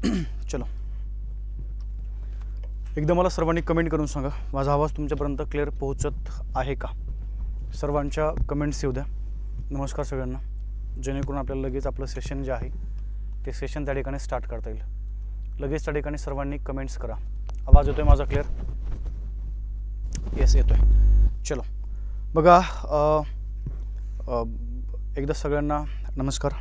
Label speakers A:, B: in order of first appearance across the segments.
A: चलो, एकदा मला सर्वांनी कमेंट करून सांगा माझा आवाज तुमच्यापर्यंत क्लिअर पोहोचत आहे का? सर्वांच्या कमेंट्स येऊ द्या. नमस्कार सगळ्यांना. जेणेकरून आपल्याला लगेच आपलं सेशन जे आहे ते सेशन त्या ठिकाणी स्टार्ट करता येईल. लगेच त्या ठिकाणी सर्वांनी कमेंट्स करा. आवाज येतोय माझा क्लिअर? येस येतोय. चलो बघा, एकदा सगळ्यांना नमस्कार.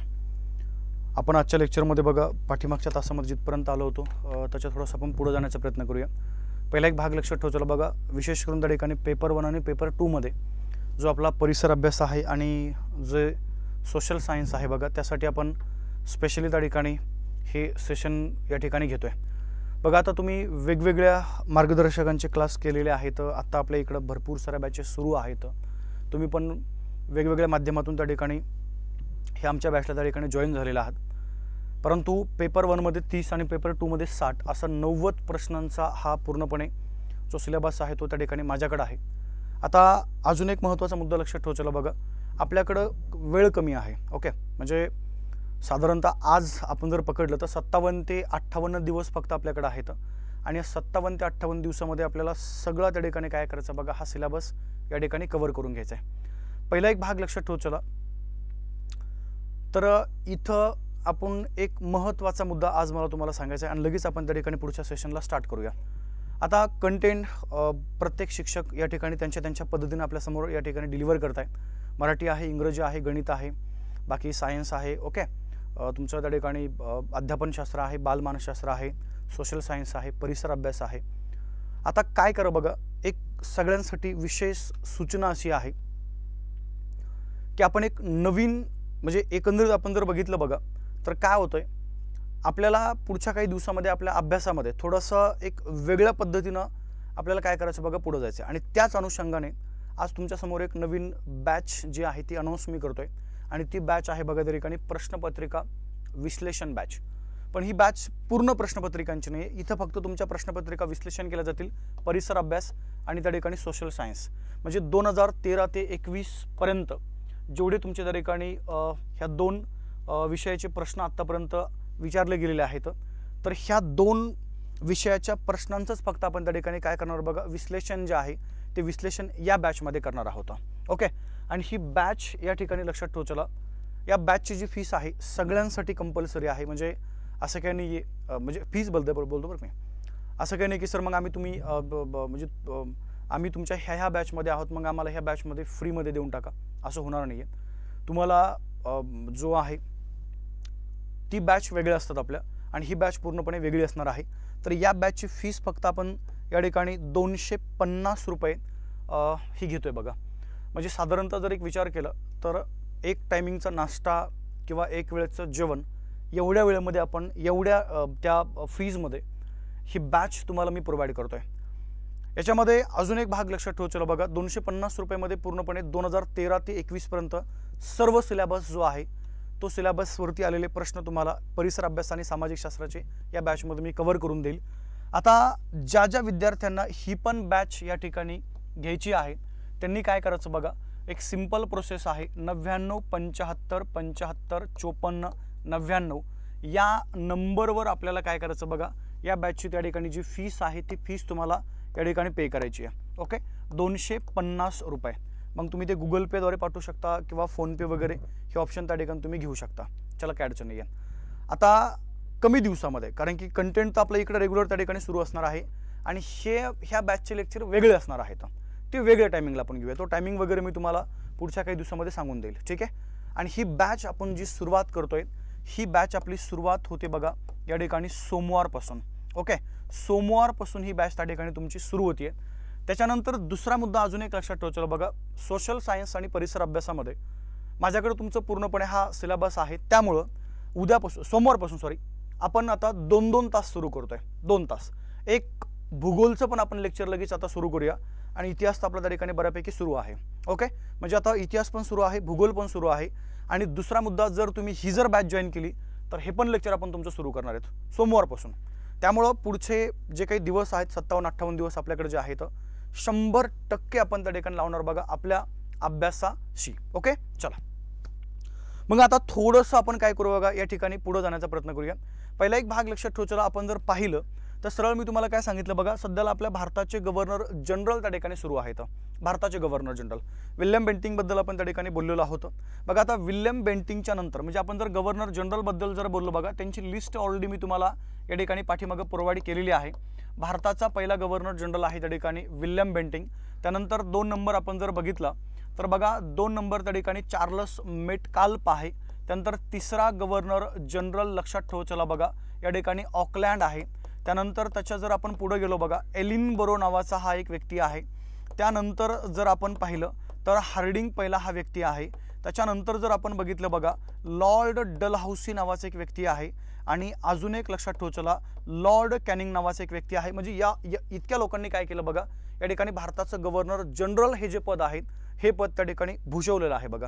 A: आपण आजच्या लेक्चरमध्ये बघा पाठीमागच्या तासामध्ये जिथपर्यंत आलो होतो त्याच्या थोडंसं आपण पुढे जाण्याचा प्रयत्न करूया. पहिला एक भाग लक्षात ठेवा बघा, विशेष करून त्या ठिकाणी पेपर 1 आणि पेपर 2 मध्ये जो आपला परिसर अभ्यास आहे आणि जे सोशल सायन्स आहे बघा, त्यासाठी आपण स्पेशली त्या ठिकाणी हे सेशन या ठिकाणी घेतोय. बघा आता तुम्ही वेगवेगळ्या मार्गदर्शकांचे क्लास केलेले आहेत. आता आपल्या इकडं भरपूर साऱ्या बॅचेस सुरू आहेत. तुम्ही पण वेगवेगळ्या माध्यमातून त्या ठिकाणी हे आमच्या बॅचला त्या ठिकाणी जॉईन झालेला आहात. परंतु पेपर 1 मध्ये 30 आणि पेपर 2 मध्ये 60 असा 90 प्रश्नांचा हा पूर्णपणे जो सिलेबस आहे तो त्या ठिकाणी माझ्याकडे आहे. आता अजून एक महत्त्वाचा मुद्दा लक्षात ठेवायचा बघा, आपल्याकडं वेळ कमी आहे. ओके, म्हणजे साधारणतः आज आपण जर पकडलं तर 57 ते 58 दिवस फक्त आपल्याकडे आहेत आणि या 57 ते 58 दिवसामध्ये आपल्याला सगळा त्या ठिकाणी काय करायचं बघा, हा सिलेबस या ठिकाणी कव्हर करून घ्यायचा आहे. पहिला एक भाग लक्षात ठेवायचा. तर इथं आपण एक महत्त्वाचा मुद्दा आज मला तुम्हाला सांगायचा आहे आणि लगेच आपण त्या ठिकाणी पुढच्या सेशनला स्टार्ट करूया. आता कंटेंट प्रत्येक शिक्षक या ठिकाणी त्यांच्या पद्धतीने आपल्यासमोर या ठिकाणी डिलिव्हर करत आहेत. मराठी आहे, इंग्रजी आहे, गणित आहे, बाकी सायन्स आहे. ओके, तुमचं त्या ठिकाणी अध्यापनशास्त्र आहे, बालमानसशास्त्र आहे, सोशल सायन्स आहे, परिसर अभ्यास आहे. आता काय करा बघा, एक सगळ्यांसाठी विशेष सूचना अशी आहे की आपण एक नवीन म्हणजे एकंदरीत आपण जर बघितलं बघा तर काय होतंय, आपल्याला पुढच्या काही दिवसामध्ये आपल्या अभ्यासामध्ये थोडंसं एक वेगळ्या पद्धतीनं आपल्याला काय करायचं बघा, पुढे जायचं. आणि त्याच अनुषंगाने आज तुमच्यासमोर एक नवीन बॅच जी आहे ती अनाऊन्स मी करतोय आणि ती बॅच आहे बघा त्या ठिकाणी प्रश्नपत्रिका विश्लेषण बॅच. पण ही बॅच पूर्ण प्रश्नपत्रिकांची नाही, इथं फक्त तुमच्या प्रश्नपत्रिका विश्लेषण केल्या जातील परिसर अभ्यास आणि त्या ठिकाणी सोशल सायन्स. म्हणजे 2013 ते 21 पर्यंत जेवढे तुमच्या त्या ठिकाणी ह्या 2 विषयाचे प्रश्न आत्तापर्यंत विचारले गेलेले आहेत, तर ह्या 2 विषयाच्या प्रश्नांचंच फक्त आपण त्या ठिकाणी काय करणार बघा, विश्लेषण जे आहे ते विश्लेषण या बॅचमध्ये करणार आहोत. ओके, आणि ही बॅच या ठिकाणी लक्षात ठेवा, या बॅचची जी फीस आहे सगळ्यांसाठी कंपल्सरी आहे. म्हणजे असं काही नाही, म्हणजे फीस बोलतो बरं मी, असं काही नाही की सर मग आम्ही म्हणजे आम्ही तुमच्या ह्या बॅचमध्ये आहोत मग आम्हाला ह्या बॅचमध्ये फ्रीमध्ये देऊन टाका, असं होणार नाही आहे. तुम्हाला जो आहे ती बॅच वेगळ्या असतात आपल्या आणि ही बॅच पूर्णपणे वेगळी असणार आहे. तर या बॅचची फीस फक्त आपण या ठिकाणी 250 रुपये ही घेतोय बघा. म्हणजे साधारणतः जर एक विचार केला तर एक टायमिंगचा नाश्ता किंवा एक वेळेचं जेवण एवढ्या वेळेमध्ये आपण एवढ्या त्या फीजमध्ये ही बॅच तुम्हाला मी प्रोव्हाइड करतोय. याच्यामध्ये अजून एक भाग लक्षात ठेवायचा बघा, 250 रुपयामध्ये पूर्णपणे 2013 ते 21 पर्यंत सर्व सिलेबस जो आहे तो सिलेबसवरती आलेले प्रश्न तुम्हाला परिसर अभ्यास आणि सामाजिक शास्त्राचे या बॅचमध्ये मी कव्हर करून देईल. आता ज्या विद्यार्थ्यांना ही पण बॅच या ठिकाणी घ्यायची आहे त्यांनी काय करायचं बघा, एक सिंपल प्रोसेस आहे. 99 75 75 54 99 या नंबरवर आपल्याला काय करायचं बघा, या बॅचची त्या ठिकाणी जी फीस आहे ती फीस तुम्हाला या ठिकाणी पे करायची आहे. ओके, 250 रुपये. मग तुम्ही ते गुगल पेद्वारे पाठवू शकता किंवा फोनपे वगैरे हे ऑप्शन त्या ठिकाणी तुम्ही घेऊ शकता. चला काय अडचण नाही आहे. आता कमी दिवसामध्ये, कारण की कंटेंट तर आपल्या इकडे रेग्युलर त्या ठिकाणी सुरू असणार आहे आणि ह्या बॅचचे लेक्चर वेगळे असणार आहेत, ते वेगळ्या टायमिंगला आपण घेऊया. तो टायमिंग वगैरे मी तुम्हाला पुढच्या काही दिवसामध्ये सांगून देईल. ठीक आहे. आणि ही बॅच आपण जी सुरुवात करतोय, ही बॅच आपली सुरुवात होते बघा या ठिकाणी सोमवारपासून. ओके, सोमवारपासून ही बॅच त्या ठिकाणी तुमची सुरू होतीये. त्याच्यानंतर दुसरा मुद्दा अजून एक लक्षात ठेवायचा बघा, सोशल सायन्स आणि परिसर अभ्यासामध्ये माझ्याकडे तुमचं पूर्णपणे हा सिलेबस आहे. त्यामुळं सोमवारपासून आपण आता 2-2 तास सुरू करतोय. 2 तास. एक भूगोलचं पण आपण लेक्चर लगेच आता सुरू करूया आणि इतिहास तर आपल्या त्या ठिकाणी बऱ्यापैकी सुरू आहे. ओके, म्हणजे आता इतिहास पण सुरू आहे, भूगोल पण सुरू आहे. आणि दुसरा मुद्दा, जर तुम्ही ही जर बॅच जॉईन केली तर हे पण लेक्चर आपण तुमचं सुरू करणार आहेत सोमवारपासून. त्यामुळं पुढचे जे काही दिवस आहेत 57-58 दिवस आपल्याकडे जे आहेत 100% आपण त्या ठिकाणी लावणार बघा आपल्या अभ्यासाशी. ओके, चला मग आता थोडंसं आपण काय करू बघा, या ठिकाणी पुढे जाण्याचा प्रयत्न करूया. पहिला एक भाग लक्षात ठेवा. चला आपण जर पाहिलं तर सरळ मी तुम्हाला काय सांगितलं बघा, सध्याला आपल्या भारताचे गव्हर्नर जनरल त्या ठिकाणी सुरू आहेत. भारताचे गव्हर्नर जनरल विल्यम बेंटिंग बद्दल आपण त्या ठिकाणी बोललेलो आहोत बघा. आता विल्यम बेंटिंगच्या नंतर म्हणजे आपण जर गव्हर्नर जनरल बद्दल जर बोललो बघा, त्यांची लिस्ट ऑलरेडी मी तुम्हाला या ठिकाणी पाठीमागे प्रोव्हाइड केलेली आहे. भारताचा पहिला गव्हर्नर जनरल आहे त्या ठिकाणी विल्यम बेंटिंग. त्यानंतर 2 नंबर आपण जर बघितला तर बघा 2 नंबर त्या ठिकाणी चार्ल्स मेटकाल्फ आहे. त्यानंतर तिसरा गव्हर्नर जनरल लक्षात ठेवा चला बघा, या ठिकाणी ऑकलँड आहे. त्यानंतर त्याच्या जर आपण पुढे गेलो बघा, एलिनबरो नावाचा हा एक व्यक्ती आहे. त्यानंतर जर आपण पाहिलं तर हार्डिंग पहिला हा व्यक्ती आहे. त्याच्यानंतर जर आपण बघितलं बघा, लॉर्ड डलहौसी नावाचा एक व्यक्ती आहे. आणि अजून एक लक्षात ठेवा चला, लॉर्ड कॅनिंग नावाचा एक व्यक्ती आहे. म्हणजे या इतक्या लोकांनी काय केलं बघा, या ठिकाणी भारताचं गव्हर्नर जनरल हे जे पद आहे हे पद त्या ठिकाणी भूषवलेलं आहे बघा.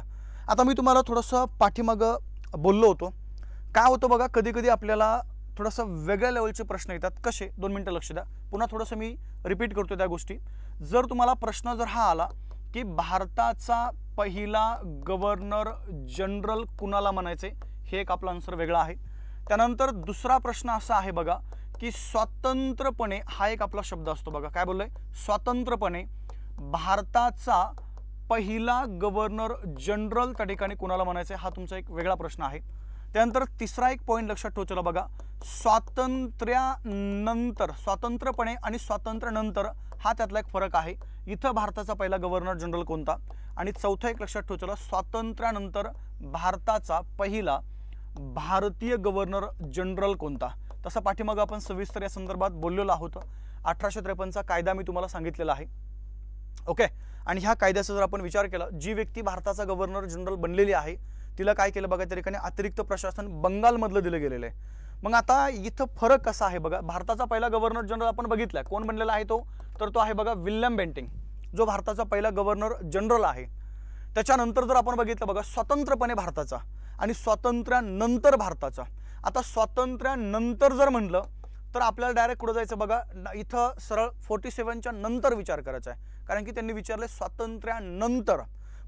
A: आता मी तुम्हाला थोडंसं पाठीमागं बोललो होतो, काय होतं बघा, कधी कधी आपल्याला थोडंसं वेगळ्या लेवलचे प्रश्न येतात. कसे? 2 मिनटं लक्ष द्या. पुन्हा थोडंसं मी रिपीट करतो त्या गोष्टी. जर तुम्हाला प्रश्न जर हा आला की भारताचा पहिला गव्हर्नर जनरल कुणाला म्हणायचे, हे एक आपला आन्सर वेगळा आहे. त्यानंतर दुसरा प्रश्न असा आहे बघा की स्वतंत्रपणे हा एक आपला शब्द असतो बघा. काय बोललोय? स्वतंत्रपणे भारताचा पहिला गव्हर्नर जनरल त्या ठिकाणी कुणाला म्हणायचे, हा तुमचा एक वेगळा प्रश्न आहे. त्यानंतर तिसरा एक पॉईंट लक्षात ठेवा चला बघा, स्वातंत्र्यानंतर, स्वातंत्र्यपणे आणि स्वातंत्र्यानंतर हा त्यातला एक फरक आहे. इथं भारताचा पहिला गव्हर्नर जनरल कोणता. आणि चौथा एक लक्षात ठेवा चला, स्वातंत्र्यानंतर भारताचा पहिला भारतीय गव्हर्नर जनरल कोणता. तसा पाठीमागं आपण सविस्तर या संदर्भात बोललेलो आहोत. 1853चा कायदा मी तुम्हाला सांगितलेला आहे. ओके. आणि ह्या कायद्याचा जर आपण विचार केला, जी व्यक्ती भारताचा गव्हर्नर जनरल बनलेली आहे तिला काय केलं बघा, त्या ठिकाणी अतिरिक्त प्रशासन बंगालमधलं दिलं गेलेलं आहे. मग आता इथं फरक कसा आहे बघा, भारताचा पहिला गव्हर्नर जनरल आपण बघितला कोण बनलेला आहे तो, तर तो आहे बघा विल्यम बेंटिंग, जो भारताचा पहिला गव्हर्नर जनरल आहे. त्याच्यानंतर जर आपण बघितलं बघा, स्वतंत्रपणे भारताचा आणि स्वातंत्र्यानंतर भारताचा. आता स्वातंत्र्यानंतर जर म्हणलं तर आपल्याला डायरेक्ट कुठं जायचं बघा, इथं सरळ 47च्या नंतर विचार करायचा आहे. कारण की त्यांनी विचारले स्वातंत्र्यानंतर.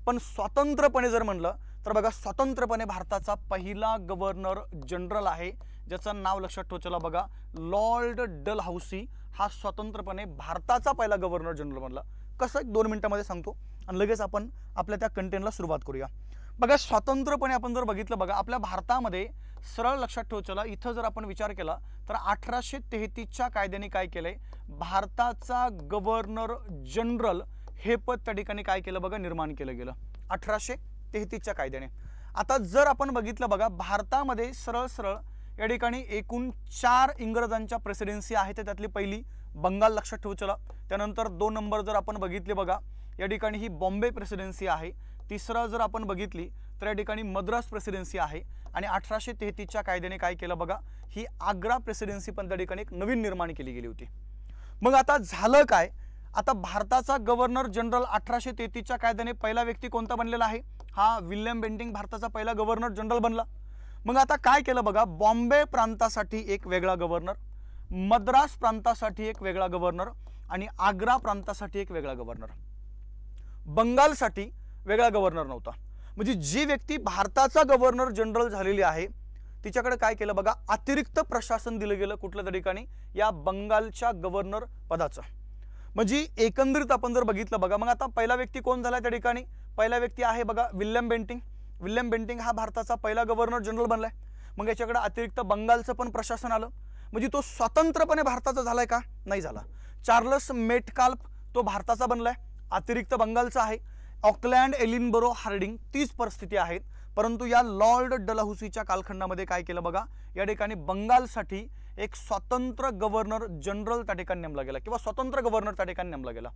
A: पण स्वतंत्रपणे जर म्हणलं तर बघा, स्वतंत्रपणे भारताचा पहिला गव्हर्नर जनरल आहे ज्याचं नाव लक्षात ठेवा चला बघा, लॉर्ड डलहौसी. हा स्वतंत्रपणे भारताचा पहिला गव्हर्नर जनरल बनला. कसं? 2 मिनिटांमध्ये सांगतो आणि लगेच आपण आपल्या त्या कंटेंटला सुरुवात करूया. बघा, स्वतंत्रपणे आपण जर बघितलं बघा, आपल्या भारतामध्ये सरळ लक्षात ठेवा चला, इथं जर आपण विचार केला तर 1833च्या कायद्याने काय केलंय, भारताचा गव्हर्नर जनरल हे पद त्या ठिकाणी काय केलं बघा, निर्माण केलं गेलं 1833च्या कायद्याने. आता जर आपण बघितलं बघा, भारतामध्ये सरळ सरळ या ठिकाणी एकूण 4 इंग्रजांच्या प्रेसिडेन्सी आहेत. त्यातली पहिली बंगाल लक्षात ठेवू चला. त्यानंतर 2 नंबर जर आपण बघितले बघा, या ठिकाणी ही बॉम्बे प्रेसिडेन्सी आहे. तिसरा जर आपण बघितली तर या ठिकाणी मद्रास प्रेसिडेन्सी आहे. आणि 1833च्या कायद्याने काय केलं बघा, ही आग्रा प्रेसिडेन्सी पण त्या ठिकाणी एक नवीन निर्माण केली गेली होती. मग आता झालं काय, आता भारताचा गव्हर्नर जनरल 1833च्या कायद्याने पहिला व्यक्ती कोणता बनलेला आहे, हा विल्यम बेंटिंग भारताचा पहिला गव्हर्नर जनरल बनला. मग आता काय केलं बघा, बॉम्बे प्रांतासाठी एक वेगळा गव्हर्नर, मद्रास प्रांतासाठी एक वेगळा गव्हर्नर आणि आग्रा प्रांतासाठी एक वेगळा गव्हर्नर. बंगालसाठी वेगळा गव्हर्नर नव्हता. म्हणजे जी व्यक्ती भारताचा गव्हर्नर जनरल झालेली आहे तिच्याकडे काय केलं बघा, अतिरिक्त प्रशासन दिलं गेलं कुठल्या तरी ठिकाणी या बंगालच्या गव्हर्नर पदाचं. म्हणजे एकंदरीत आपण जर बघितलं बघा, मग आता पहिला व्यक्ती कोण झाला त्या ठिकाणी, पहिला व्यक्ती आहे बघा विल्यम बेंटिंग. विल्यम बेंटिंग हा भारताचा पहिला गव्हर्नर जनरल बनलाय. मग याच्याकडे अतिरिक्त बंगालचं पण प्रशासन आलं. म्हणजे तो स्वतंत्रपणे भारताचा झालाय का, नाही झाला. चार्ल्स मेटकाल्फ तो भारताचा बनलाय, अतिरिक्त बंगालचा आहे. ऑकलँड, एलिनबरो, हार्डिंग तीच परिस्थिती आहेत. परंतु या लॉर्ड डलहौसीच्या कालखंडामध्ये काय केलं बघा, या ठिकाणी बंगालसाठी एक स्वतंत्र गव्हर्नर जनरल त्या ठिकाणी नेमला गेला किंवा स्वतंत्र गव्हर्नर त्या ठिकाणी नेमला गेला.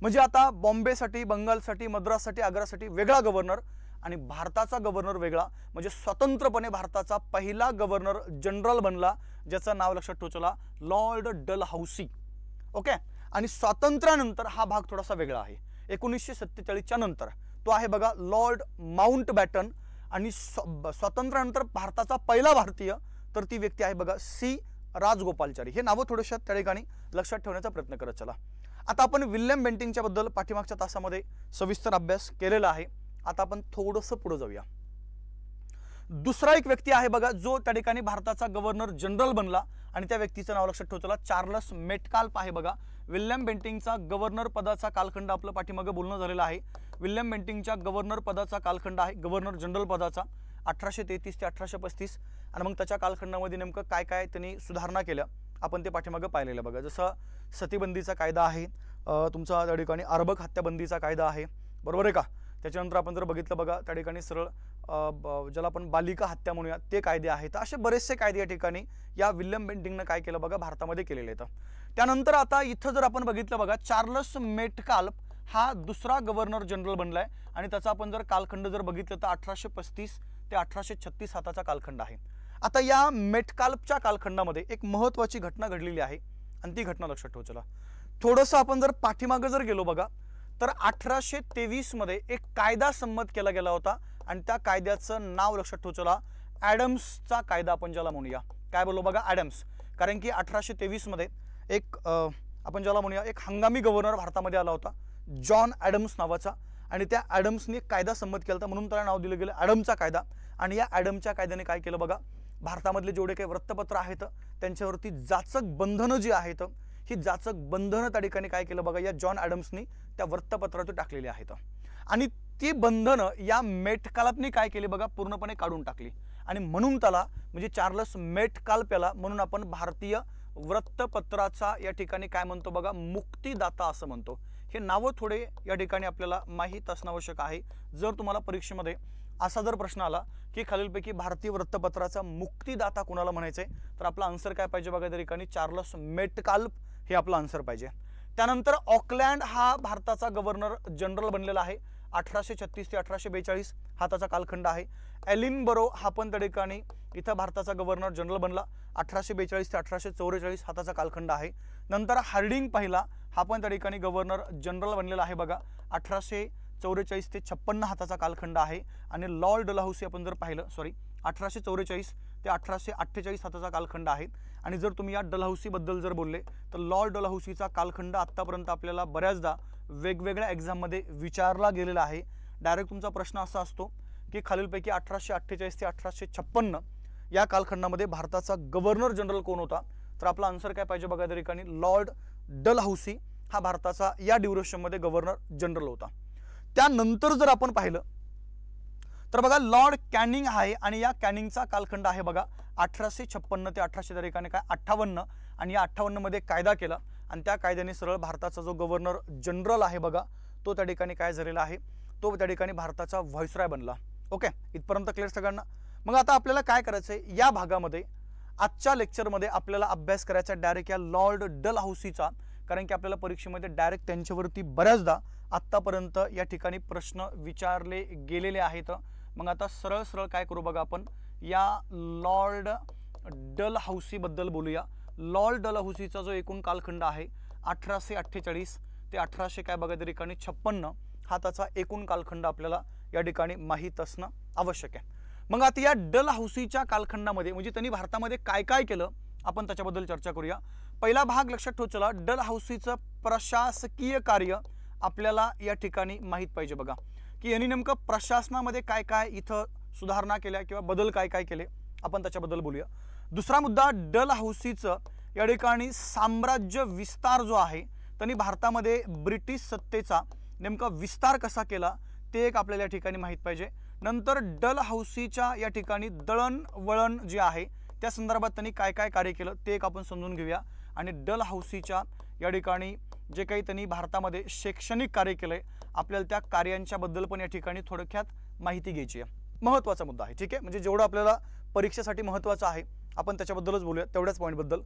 A: म्हणजे आता बॉम्बेसाठी, बंगालसाठी, मद्राससाठी, आग्रासाठी वेगळा गव्हर्नर आणि भारताचा गव्हर्नर वेगळा. म्हणजे स्वतंत्रपणे भारताचा पहिला गव्हर्नर जनरल बनला ज्याचं नाव लक्षात ठेवा चला, लॉर्ड डलहौसी. ओके. आणि स्वातंत्र्यानंतर हा भाग थोडासा वेगळा आहे. 1947च्या नंतर तो आहे बघा लॉर्ड माउंटबॅटन. आणि स्वातंत्र्यानंतर भारताचा पहिला भारतीय तर ती व्यक्ती आहे बघा सी राजगोपालचारी. हे नावं थोडेशा त्या ठिकाणी लक्षात ठेवण्याचा प्रयत्न करत चला. आता आपण विल्यम बेंटिंगच्या बद्दल पाठीमागच्या तासामध्ये सविस्तर अभ्यास केलेला आहे. आता आपण थोडंसं पुढे जाऊया. दुसरा एक व्यक्ती आहे बघा जो त्या ठिकाणी भारताचा गव्हर्नर जनरल बनला आणि त्या व्यक्तीचं नाव लक्षात ठेवा, चार्लस मेटकाल्फ आहे बघा। विल्यम बेंटिंकचा गव्हर्नर पदाचा कालखंड आपलं पाठीमागे बोलणं झालेलं आहे। विल्यम बेंटिंकच्या गव्हर्नर पदाचा कालखंड आहे गव्हर्नर जनरल पदाचा 1833 ते 1835 आणि मग त्याच्या कालखंडामध्ये नेमकं काय काय त्यांनी सुधारणा केल्या आपण ते पाठीमागे पाहिलेलं बघा। जसं सतीबंदीचा कायदा आहे, तुमचा त्या ठिकाणी अर्भक हत्याबंदीचा कायदा आहे, बरोबर आहे का। त्याच्यानंतर आपण जर बघितलं बघा त्या ठिकाणी सरळ ज्याला आपण बालिका हत्या म्हणूया ते कायदे आहेत। असे बरेचसे कायदे या ठिकाणी या विल्यम बेंटिंकनं काय केलं बघा भारतामध्ये केलेले आहेत। त्यानंतर आता इथं जर आपण बघितलं बघा चार्लस मेटकाल्फ हा दुसरा गव्हर्नर जनरल बनलाय आणि त्याचा आपण जर कालखंड जर बघितलं तर 1835 ते 1836 हाताचा कालखंड आहे। आता या मेटकाल्फच्या कालखंडामध्ये एक महत्त्वाची घटना घडलेली आहे आणि ती घटना लक्षात ठेवा। चला थोडंसं आपण जर पाठीमागे जर गेलो बघा तर 1823 मध्ये एक कायदा संमत केला गेला होता आणि त्या कायद्याचं नाव लक्षात ठेवा। चला ॲडम्सचा कायदा आपण ज्याला म्हणूया, काय बोललो बघा ॲडम्स, कारण की 1823 मध्ये एक आपण ज्याला म्हणूया एक हंगामी गव्हर्नर भारतामध्ये आला होता जॉन ॲडम्स नावाचा आणि त्या ॲडम्सने एक कायदा संमत केला होता म्हणून त्याला नाव दिलं गेलं ॲडमचा कायदा। आणि या ॲडमच्या कायद्याने काय केलं बघा भारतामधले जेवढे काही वृत्तपत्र आहेत त्यांच्यावरती जाचक बंधनं जी आहेत ही जाचक बंधनं त्या ठिकाणी काय केलं बघा या जॉन ॲडम्सनी त्या वृत्तपत्रातून टाकलेली आहेत आणि ती बंधनं या मेटकाल्फने काय केली बघा पूर्णपणे काढून टाकली आणि म्हणून त्याला म्हणजे चार्लस मेटकाल्फ याला म्हणून आपण भारतीय वृत्तपत्राचा या ठिकाणी काय म्हणतो बघा मुक्तिदाता असं म्हणतो। हे नावं थोडे या ठिकाणी आपल्याला माहीत असणं आवश्यक आहे। जर तुम्हाला परीक्षेमध्ये असा जर प्रश्न आला की खालीलपैकी भारतीय वृत्तपत्राचा मुक्तिदाता कोणाला म्हणायचंय तर आपला आन्सर काय पाहिजे बघा त्या ठिकाणी चार्लस मेटकाल्फ हे आपला आन्सर पाहिजे। त्यानंतर ऑकलँड हा भारताचा गव्हर्नर जनरल बनलेला आहे 1836 ते 1842 हा त्याचा कालखंड आहे। एलिनबरो हा पण त्या ठिकाणी इथं भारताचा गव्हर्नर जनरल बनला 1842 ते 1844 हा त्याचा कालखंड आहे। नंतर हार्डिंग पहिला हा पण त्या ठिकाणी गव्हर्नर जनरल बनलेला आहे बघा 1844 ते 56 हा त्याचा कालखंड आहे। आणि लॉर्ड डलहौसी आपण जर पाहिलं 1844 ते 1848 हा त्याचा कालखंड आहे। आणि जर तुम्ही या डलहौसी बद्दल जर बोलले तर लॉर्ड डलहौसीचा कालखंड आतापर्यंत आपल्याला बऱ्याचदा वेगवेगळ्या एक्झाममध्ये विचारला गेलेला आहे। डायरेक्ट तुमचा प्रश्न असा असतो की खालीलपैकी 1848 ते 1856 या कालखंडामध्ये भारताचा गव्हर्नर जनरल कोण होता तर आपला आन्सर काय पाहिजे बघा त्या ठिकाणी लॉर्ड डलहौसी हा भारताचा या ड्युरेशनमध्ये गव्हर्नर जनरल होता। त्यानंतर जर आपण पाहिलं तर बघा लॉर्ड कॅनिंग आहे आणि या कॅनिंगचा कालखंड आहे बघा 1856 ते 1800 त्या ठिकाणी काय 58 आणि या 58 मध्ये कायदा केला आणि त्या कायद्याने सरळ भारताचा जो गव्हर्नर जनरल आहे बघा तो त्या ठिकाणी काय झालेला आहे तो त्या ठिकाणी भारताचा व्हाईसरॉय बनला। ओके इथपर्यंत क्लिअर सगळ्यांना। मग आता आपल्याला काय करायचंय या भागामध्ये आजच्या लेक्चरमध्ये आपल्याला अभ्यास करायचा डायरेक्ट या लॉर्ड डलहौसीचा, कारण की आपल्याला परीक्षेमध्ये डायरेक्ट त्यांच्यावरती बऱ्याचदा आत्तापर्यंत या ठिकाणी प्रश्न विचारले गेलेले आहेत। मग आता सरळ सरळ काय करू बघा आपण या लॉर्ड डलहौसी बद्दल बोलूया। लॉर्ड डलहौसीचा जो एकूण कालखंड आहे 1848 ते 1800 काय बघा त्या ठिकाणी 56 हा त्याचा एकूण कालखंड आपल्याला या ठिकाणी माहीत असणं आवश्यक आहे। मग आता या डलहौसीच्या कालखंडामध्ये म्हणजे त्यांनी भारतामध्ये काय काय केलं आपण त्याच्याबद्दल चर्चा करूया। पहिला भाग लक्षात ठेवा चला डलहौसीचं प्रशासकीय कार्य आपल्याला या ठिकाणी माहीत पाहिजे बघा की यांनी नेमकं प्रशासनामध्ये काय काय इथं सुधारणा केल्या किंवा बदल काय काय केले आपण त्याच्याबद्दल बोलूया। दुसरा मुद्दा डलहौसीचं या ठिकाणी साम्राज्य विस्तार जो आहे त्यांनी भारतामध्ये ब्रिटिश सत्तेचा नेमका विस्तार कसा केला ते एक आपल्याला या ठिकाणी माहीत पाहिजे। नंतर डलहौसीच्या या ठिकाणी दळणवळण जे आहे त्या संदर्भात त्यांनी काय काय कार्य केलं ते एक आपण समजून घेऊया। आणि डलहौसीच्या या ठिकाणी जे काही त्यांनी भारतामध्ये शैक्षणिक कार्य केलंय आपल्याला त्या कार्यांच्या बद्दल पण या ठिकाणी थोडक्यात माहिती घ्यायची आहे। महत्त्वाचा मुद्दा आहे ठीक आहे, म्हणजे जेवढं आपल्याला परीक्षेसाठी महत्त्वाचं आहे आपण त्याच्याबद्दलच बोलूया तेवढ्याच पॉईंटबद्दल,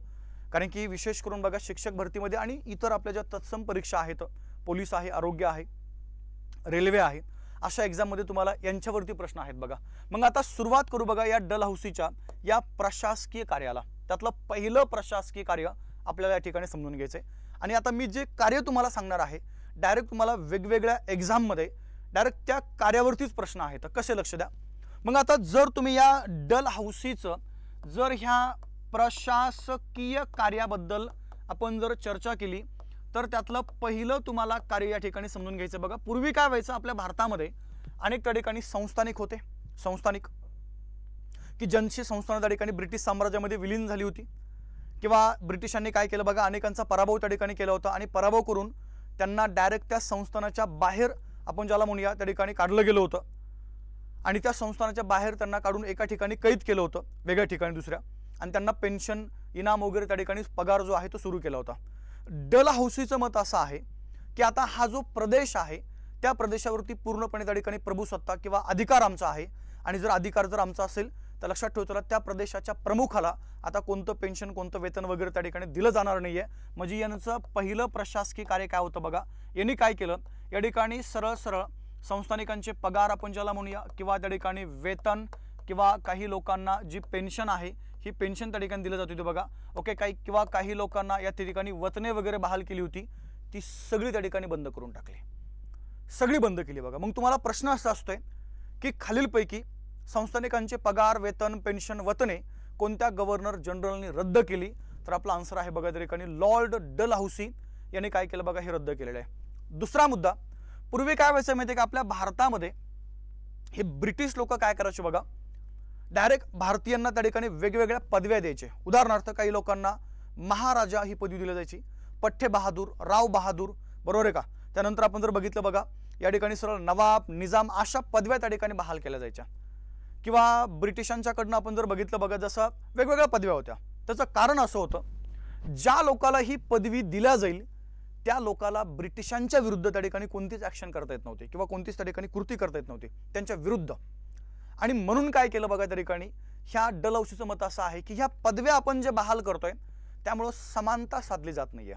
A: कारण की विशेष करून बघा शिक्षक भरतीमध्ये आणि इतर आपल्या ज्या तत्सम परीक्षा आहेत पोलीस आहे आरोग्य आहे रेल्वे आहे अशा एक्झाममध्ये तुम्हाला यांच्यावरती प्रश्न आहेत बघा। मग आता सुरुवात करू बघा या डलहौसीच्या या प्रशासकीय कार्याला। त्यातलं पहिलं प्रशासकीय कार्य आपल्याला या ठिकाणी समजून घ्यायचंय आणि आता मी जे कार्य तुम्हाला सांगणार आहे डायरेक्ट तुम्हाला वेगवेगळ्या एक्झाममध्ये डायरेक्ट त्या कार्यावरतीच प्रश्न आहेत, कसे लक्ष द्या। मग आता जर तुम्ही या डलहौसीचं जर ह्या प्रशासकीय कार्याबद्दल आपण जर चर्चा केली तर त्यातलं पहिलं तुम्हाला कार्य या ठिकाणी समजून घ्यायचं बघा। पूर्वी काय व्हायचं आपल्या भारतामध्ये अनेक त्या ठिकाणी संस्थानिक होते, संस्थानिक की ज्यांची संस्थानं त्या ठिकाणी ब्रिटिश साम्राज्यामध्ये विलीन झाली होती, किंवा ब्रिटिशांनी काय केलं बघा, अनेकांचा पराभव त्या ठिकाणी केला होता आणि पराभव करून त्यांना डायरेक्ट त्या संस्थानाच्या बाहेर आपण ज्याला म्हणूया त्या ठिकाणी काढलं गेलं होतं आणि त्या संस्थानाच्या बाहेर त्यांना काढून एका ठिकाणी कैद केलं होतं, वेगळ्या ठिकाणी दुसऱ्या, आणि त्यांना पेन्शन इनाम वगैरे त्या ठिकाणी पगार जो आहे तो सुरू केला होता. डलहौसीचं मत असं आहे की आता हा जो प्रदेश आहे त्या प्रदेशावरती पूर्णपणे त्या ठिकाणी प्रभुसत्ता किंवा अधिकार आमचा आहे आणि जर अधिकार जर आमचा असेल तर लक्षात ठेवतो त्या प्रदेशाच्या प्रमुखाला आता कोणतं पेन्शन कोणतं वेतन वगैरे त्या ठिकाणी दिलं जाणार नाहीये. म्हणजे यांचं पहिलं प्रशासकीय कार्य काय होतं बघा, यांनी काय केलं, या ठिकाणी सरळ सरळ संस्थानिकांचे पगार आपण ज्याला म्हणूया किंवा त्या ठिकाणी वेतन किंवा काही लोकांना जी पेन्शन आहे ही पेन्शन त्या ठिकाणी दिली जात होती बघा. ओके, काही लोकांना या ठिकाणी वतने वगैरे बहाल केली होती, ती सगळी त्या ठिकाणी बंद करून टाकली, सगळी बंद केली बघा. मग तुम्हाला प्रश्न असा असतोय की खालीलपैकी संस्थानिकांचे पगार वेतन पेन्शन वतने कोणत्या गव्हर्नर जनरलने रद्द केली, तर आपला आन्सर आहे बघा त्या ठिकाणी लॉर्ड डलहौसी यांनी काय केलं बघा, हे रद्द केलेलं आहे. दुसरा मुद्दा, पूर्वी काय व्हायचं माहिती आहे का, आपल्या भारतामध्ये हे ब्रिटिश लोक काय करायचे बघा, डायरेक्ट भारतीयांना त्या ठिकाणी वेगवेगळ्या पदव्या द्यायचे. उदाहरणार्थ काही लोकांना महाराजा ही पदवी दिली जायची, पठ्ठे बहादूर, राव बहादूर, बरोबर आहे का. त्यानंतर आपण जर बघितलं बघा या ठिकाणी सरळ नवाब निजाम अशा पदव्या त्या ठिकाणी बहाल केल्या जायच्या. किंवा ब्रिटिशांच्याकडनं आपण जर बघितलं बघा जसं वेगवेगळ्या पदव्या होत्या. त्याचं कारण असं होतं, ज्या लोकाला ही पदवी दिल्या जाईल त्या लोकाला ब्रिटिशांच्या विरुद्ध त्या ठिकाणी कोणतीच ॲक्शन करता येत नव्हती किंवा कोणतीच त्या ठिकाणी कृती करता येत नव्हती त्यांच्या विरुद्ध. आणि म्हणून काय केलं बघा त्या ठिकाणी ह्या डलहौसीचं मत असं आहे की ह्या पदव्या आपण जे बहाल करतोय त्यामुळं समानता साधली जात नाहीये.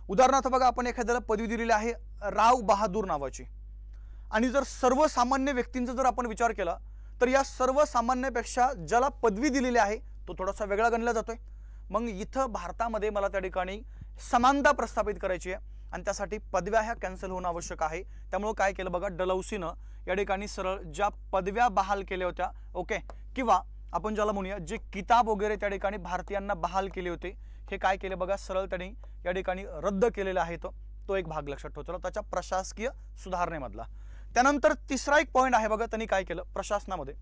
A: उदाहरणार्थ बघा, आपण एखाद्याला पदवी दिलेली आहे राव बहादूर नावाची, आणि जर सर्वसामान्य व्यक्तींचा जर आपण विचार केला तर या सर्वसामान्यापेक्षा ज्याला पदवी दिलेली आहे तो थोडासा वेगळा गणला जातोय. मग इथं भारतामध्ये मला त्या ठिकाणी समानता प्रस्थापित करायची आहे आणि त्यासाठी पदव्या ह्या कॅन्सल होणं आवश्यक आहे. त्यामुळे काय केलं बघा, डलहौसीनं या ठिकाणी सरळ ज्या पदव्या बहाल केल्या होत्या, ओके, किंवा आपण ज्याला म्हणूया जे किताब वगैरे त्या ठिकाणी भारतीयांना बहाल केले होते, हे काय केले बघा, सरळ त्यांनी या ठिकाणी रद्द केलेला आहे. तो एक भाग लक्षात ठेवतो त्याच्या प्रशासकीय सुधारणेमधला. त्यानंतर तिसरा एक पॉईंट आहे बघा, त्यांनी काय केलं, प्रशासनामध्ये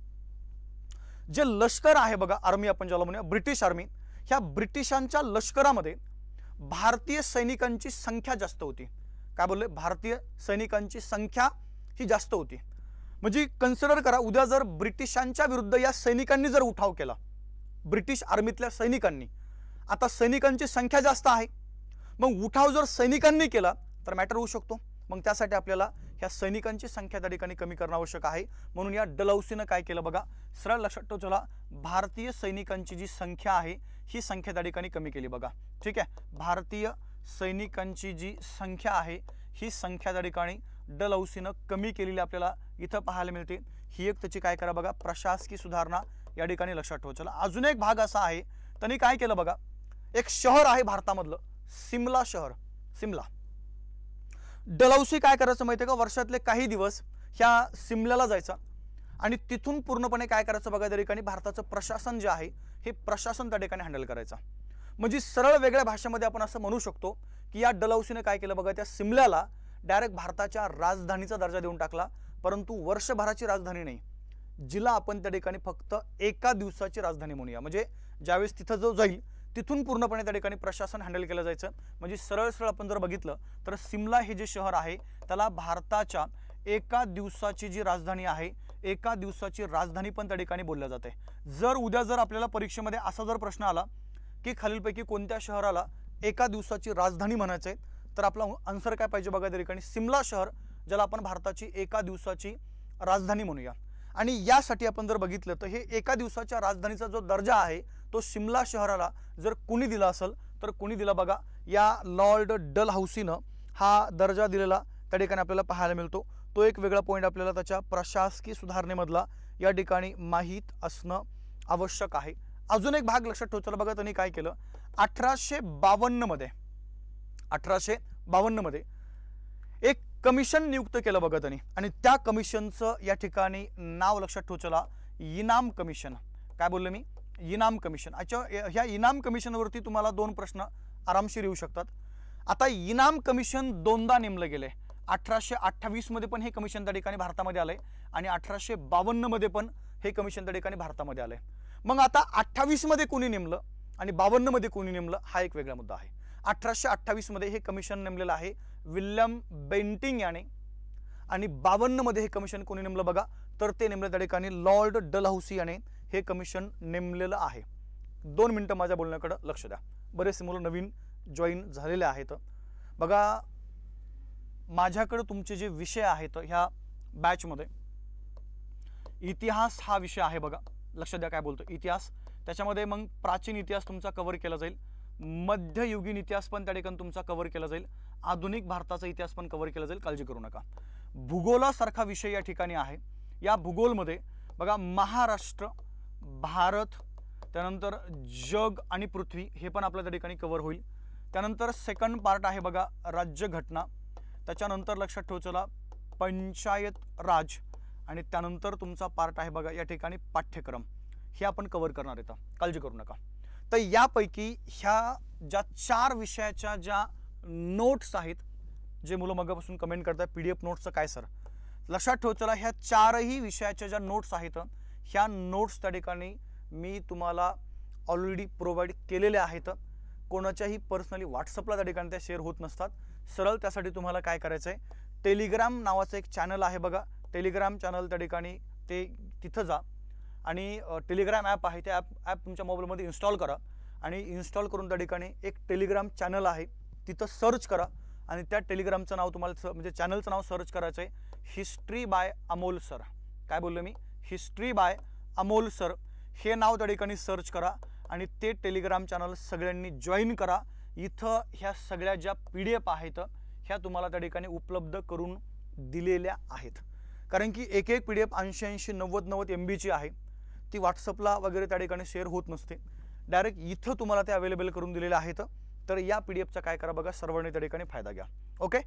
A: जे लष्कर आहे बघा, आर्मी आपण ज्याला म्हणूया ब्रिटिश आर्मी, ह्या ब्रिटिशांच्या लष्करामध्ये भारतीय सैनिकांची संख्या जास्त होती. काय बोलले, भारतीय सैनिकांची संख्या ही जास्त होती. म्हणजे कन्सिडर करा, उद्या जर ब्रिटिशांच्या विरुद्ध या सैनिकांनी जर उठाव केला, ब्रिटिश आर्मीतल्या सैनिकांनी, आता सैनिकांची संख्या जास्त आहे, मग उठाव जर सैनिकांनी केला तर मॅटर होऊ शकतो. मग त्यासाठी आपल्याला ह्या सैनिकांची संख्या त्या ठिकाणी कमी करणं आवश्यक आहे. म्हणून या डलहौसीनं काय केलं बघा, सरळ लक्षात ठेव, चला भारतीय सैनिकांची जी संख्या आहे ही संख्या त्या ठिकाणी कमी केली बघा. ठीक आहे, भारतीय सैनिकांची जी संख्या आहे ही संख्या त्या ठिकाणी डलहौसीनं कमी केलेली आपल्याला इथं पाहायला मिळते. ही एक त्याची काय करा बघा, प्रशासकीय सुधारणा या ठिकाणी लक्षात ठेव. चला अजून एक भाग असा आहे, त्यांनी काय केलं बघा, एक शहर आहे भारतामधलं सिमला शहर, सिमला. डलहौसी काय करायचं माहिती आहे का, वर्षातले काही दिवस ह्या सिमल्याला जायचा आणि तिथून पूर्णपणे काय करायचं बघा, त्या ठिकाणी भारताचं प्रशासन जे आहे हे प्रशासन त्या ठिकाणी हँडल करायचं. म्हणजे सरळ वेगळ्या भाषेमध्ये आपण असं म्हणू शकतो की या डलहौसीने काय केलं बघा, त्या सिमल्याला डायरेक्ट भारताच्या राजधानीचा दर्जा देऊन टाकला, परंतु वर्षभराची राजधानी नाही, जिला आपण त्या ठिकाणी फक्त एका दिवसाची राजधानी म्हणूया. म्हणजे ज्यावेळेस तिथं जो जाईल तिथून पूर्णपणे त्या ठिकाणी प्रशासन हँडल केलं जायचं. म्हणजे सरळ सरळ आपण जर बघितलं तर सिमला हे जे शहर आहे त्याला भारताच्या एका दिवसाची जी राजधानी आहे, एका दिवसाची राजधानी पण त्या ठिकाणी बोलल्या जाते. जर उद्या जर आपल्याला परीक्षेमध्ये असा जर प्रश्न आला की खालीलपैकी कोणत्या शहराला एका दिवसाची राजधानी म्हणायचे, तर आपला आन्सर काय पाहिजे बघा, त्या ठिकाणी सिमला शहर, ज्याला आपण भारताची एका दिवसाची राजधानी म्हणूया. आणि यासाठी आपण जर बघितलं तर हे एका दिवसाच्या राजधानीचा जो दर्जा आहे तो सिमला शहराला जर कुणी दिला असेल तर कुणी दिला बघा, या लॉर्ड डलहौसीनं हा दर्जा दिलेला त्या ठिकाणी आपल्याला पाहायला मिळतो. तो एक वेगळा पॉईंट आपल्याला त्याच्या प्रशासकीय सुधारणेमधला या ठिकाणी माहीत असणं आवश्यक आहे. अजून एक भाग लक्षात ठेवतो बघा, त्यांनी काय केलं, 1852 मध्ये एक कमिशन नियुक्त केलं बघा त्यांनी, आणि त्या कमिशनचं या ठिकाणी नाव लक्षात ठेवचला, इनाम कमिशन. काय बोललो मी, इनाम कमिशन. अच्छा, ह्या इनाम कमिशनवरती तुम्हाला दोन प्रश्न आरामशीर येऊ शकतात. आता इनाम कमिशन दोनदा नेमलं गेले. 1828 मध्ये पण हे कमिशन त्या ठिकाणी भारतामध्ये आलंय आणि 1852 मध्ये पण हे कमिशन त्या ठिकाणी भारतामध्ये आलंय. मग आता 28 मध्ये कोणी नेमलं आणि 52 मध्ये कोणी नेमलं हा एक वेगळा मुद्दा आहे. 1828 मध्ये हे कमिशन नेमलेलं आहे विल्यम बेंटिंग याने आणि 52 मध्ये हे कमिशन कोणी नेमलं बघा तर ते नेमलं त्या ठिकाणी लॉर्ड डलहौसी याने हे कमिशन नेमलेलं आहे. 2 मिनिटं माझ्या बोलण्याकडे लक्ष द्या. बरेचसे मुलं नवीन जॉईन झालेले आहेत. बघा माझ्याकडे तुमचे जे विषय आहेत ह्या बॅचमध्ये इतिहास हा विषय आहे बघा. लक्ष द्या काय बोलतो इतिहास. त्याच्यामध्ये मग प्राचीन इतिहास तुमचा कव्हर केला जाईल, मध्ययुगीन इतिहास पण त्या ठिकाणी तुमचा कव्हर केला जाईल, आधुनिक भारताचा इतिहास पण कव्हर केला जाईल, काळजी करू नका. भूगोलासारखा विषय या ठिकाणी आहे. या भूगोलमध्ये बघा महाराष्ट्र, भारत, त्यानंतर जग आणि पृथ्वी हे पण आपल्या त्या ठिकाणी कव्हर होईल. त्यानंतर सेकंड पार्ट आहे बघा राज्यघटना, त्याच्यानंतर लक्षात ठेव चला पंचायत राज आणि त्यानंतर तुमचा पार्ट आहे बघा या ठिकाणी पाठ्यक्रम. हे आपण कव्हर करणार आहेत, काळजी करू नका. तर यापैकी ह्या ज्या 4 विषयाच्या ज्या नोट्स आहेत, जे मुलं मगापासून कमेंट करतात PDF नोट्सचं काय सर, लक्षात ठेव चला ह्या 4ही विषयाच्या ज्या नोट्स आहेत ह्या नोट्स त्या ठिकाणी मी तुम्हाला ऑलरेडी प्रोव्हाइड केलेल्या आहेत. कोणाच्याही पर्सनली व्हॉट्सअपला त्या ठिकाणी त्या शेअर होत नसतात. सरळ त्यासाठी तुम्हाला काय करायचं आहे, टेलिग्राम नावाचं एक चॅनल आहे बघा, टेलिग्राम चॅनल त्या ठिकाणी ते तिथं जा आणि टेलिग्राम ॲप आहे त्या ॲप तुमच्या मोबाईलमध्ये इन्स्टॉल करा आणि इन्स्टॉल करून त्या ठिकाणी एक टेलिग्राम चॅनल आहे तिथं सर्च करा आणि त्या टेलिग्रामचं नाव तुम्हाला म्हणजे चॅनलचं नाव सर्च करायचं आहे हिस्ट्री बाय अमोल सर. काय बोललो मी, हिस्ट्री बाय अमोल सर हे नाव त्या ठिकाणी सर्च करा आणि ते टेलिग्राम चॅनल सगळ्यांनी जॉईन करा. इथं ह्या सगळ्या ज्या PDF आहेत ह्या तुम्हाला त्या ठिकाणी उपलब्ध करून दिलेल्या आहेत. कारण की एक PDF 80-80, 90-90 MBची आहे, ती व्हॉट्सअपला वगैरे त्या ठिकाणी शेअर होत नसते. डायरेक्ट इथं तुम्हाला ते अवेलेबल करून दिलेले आहेत. तर या PDFचा काय करा बघा, सर्वांनी त्या ठिकाणी फायदा घ्या. ओके.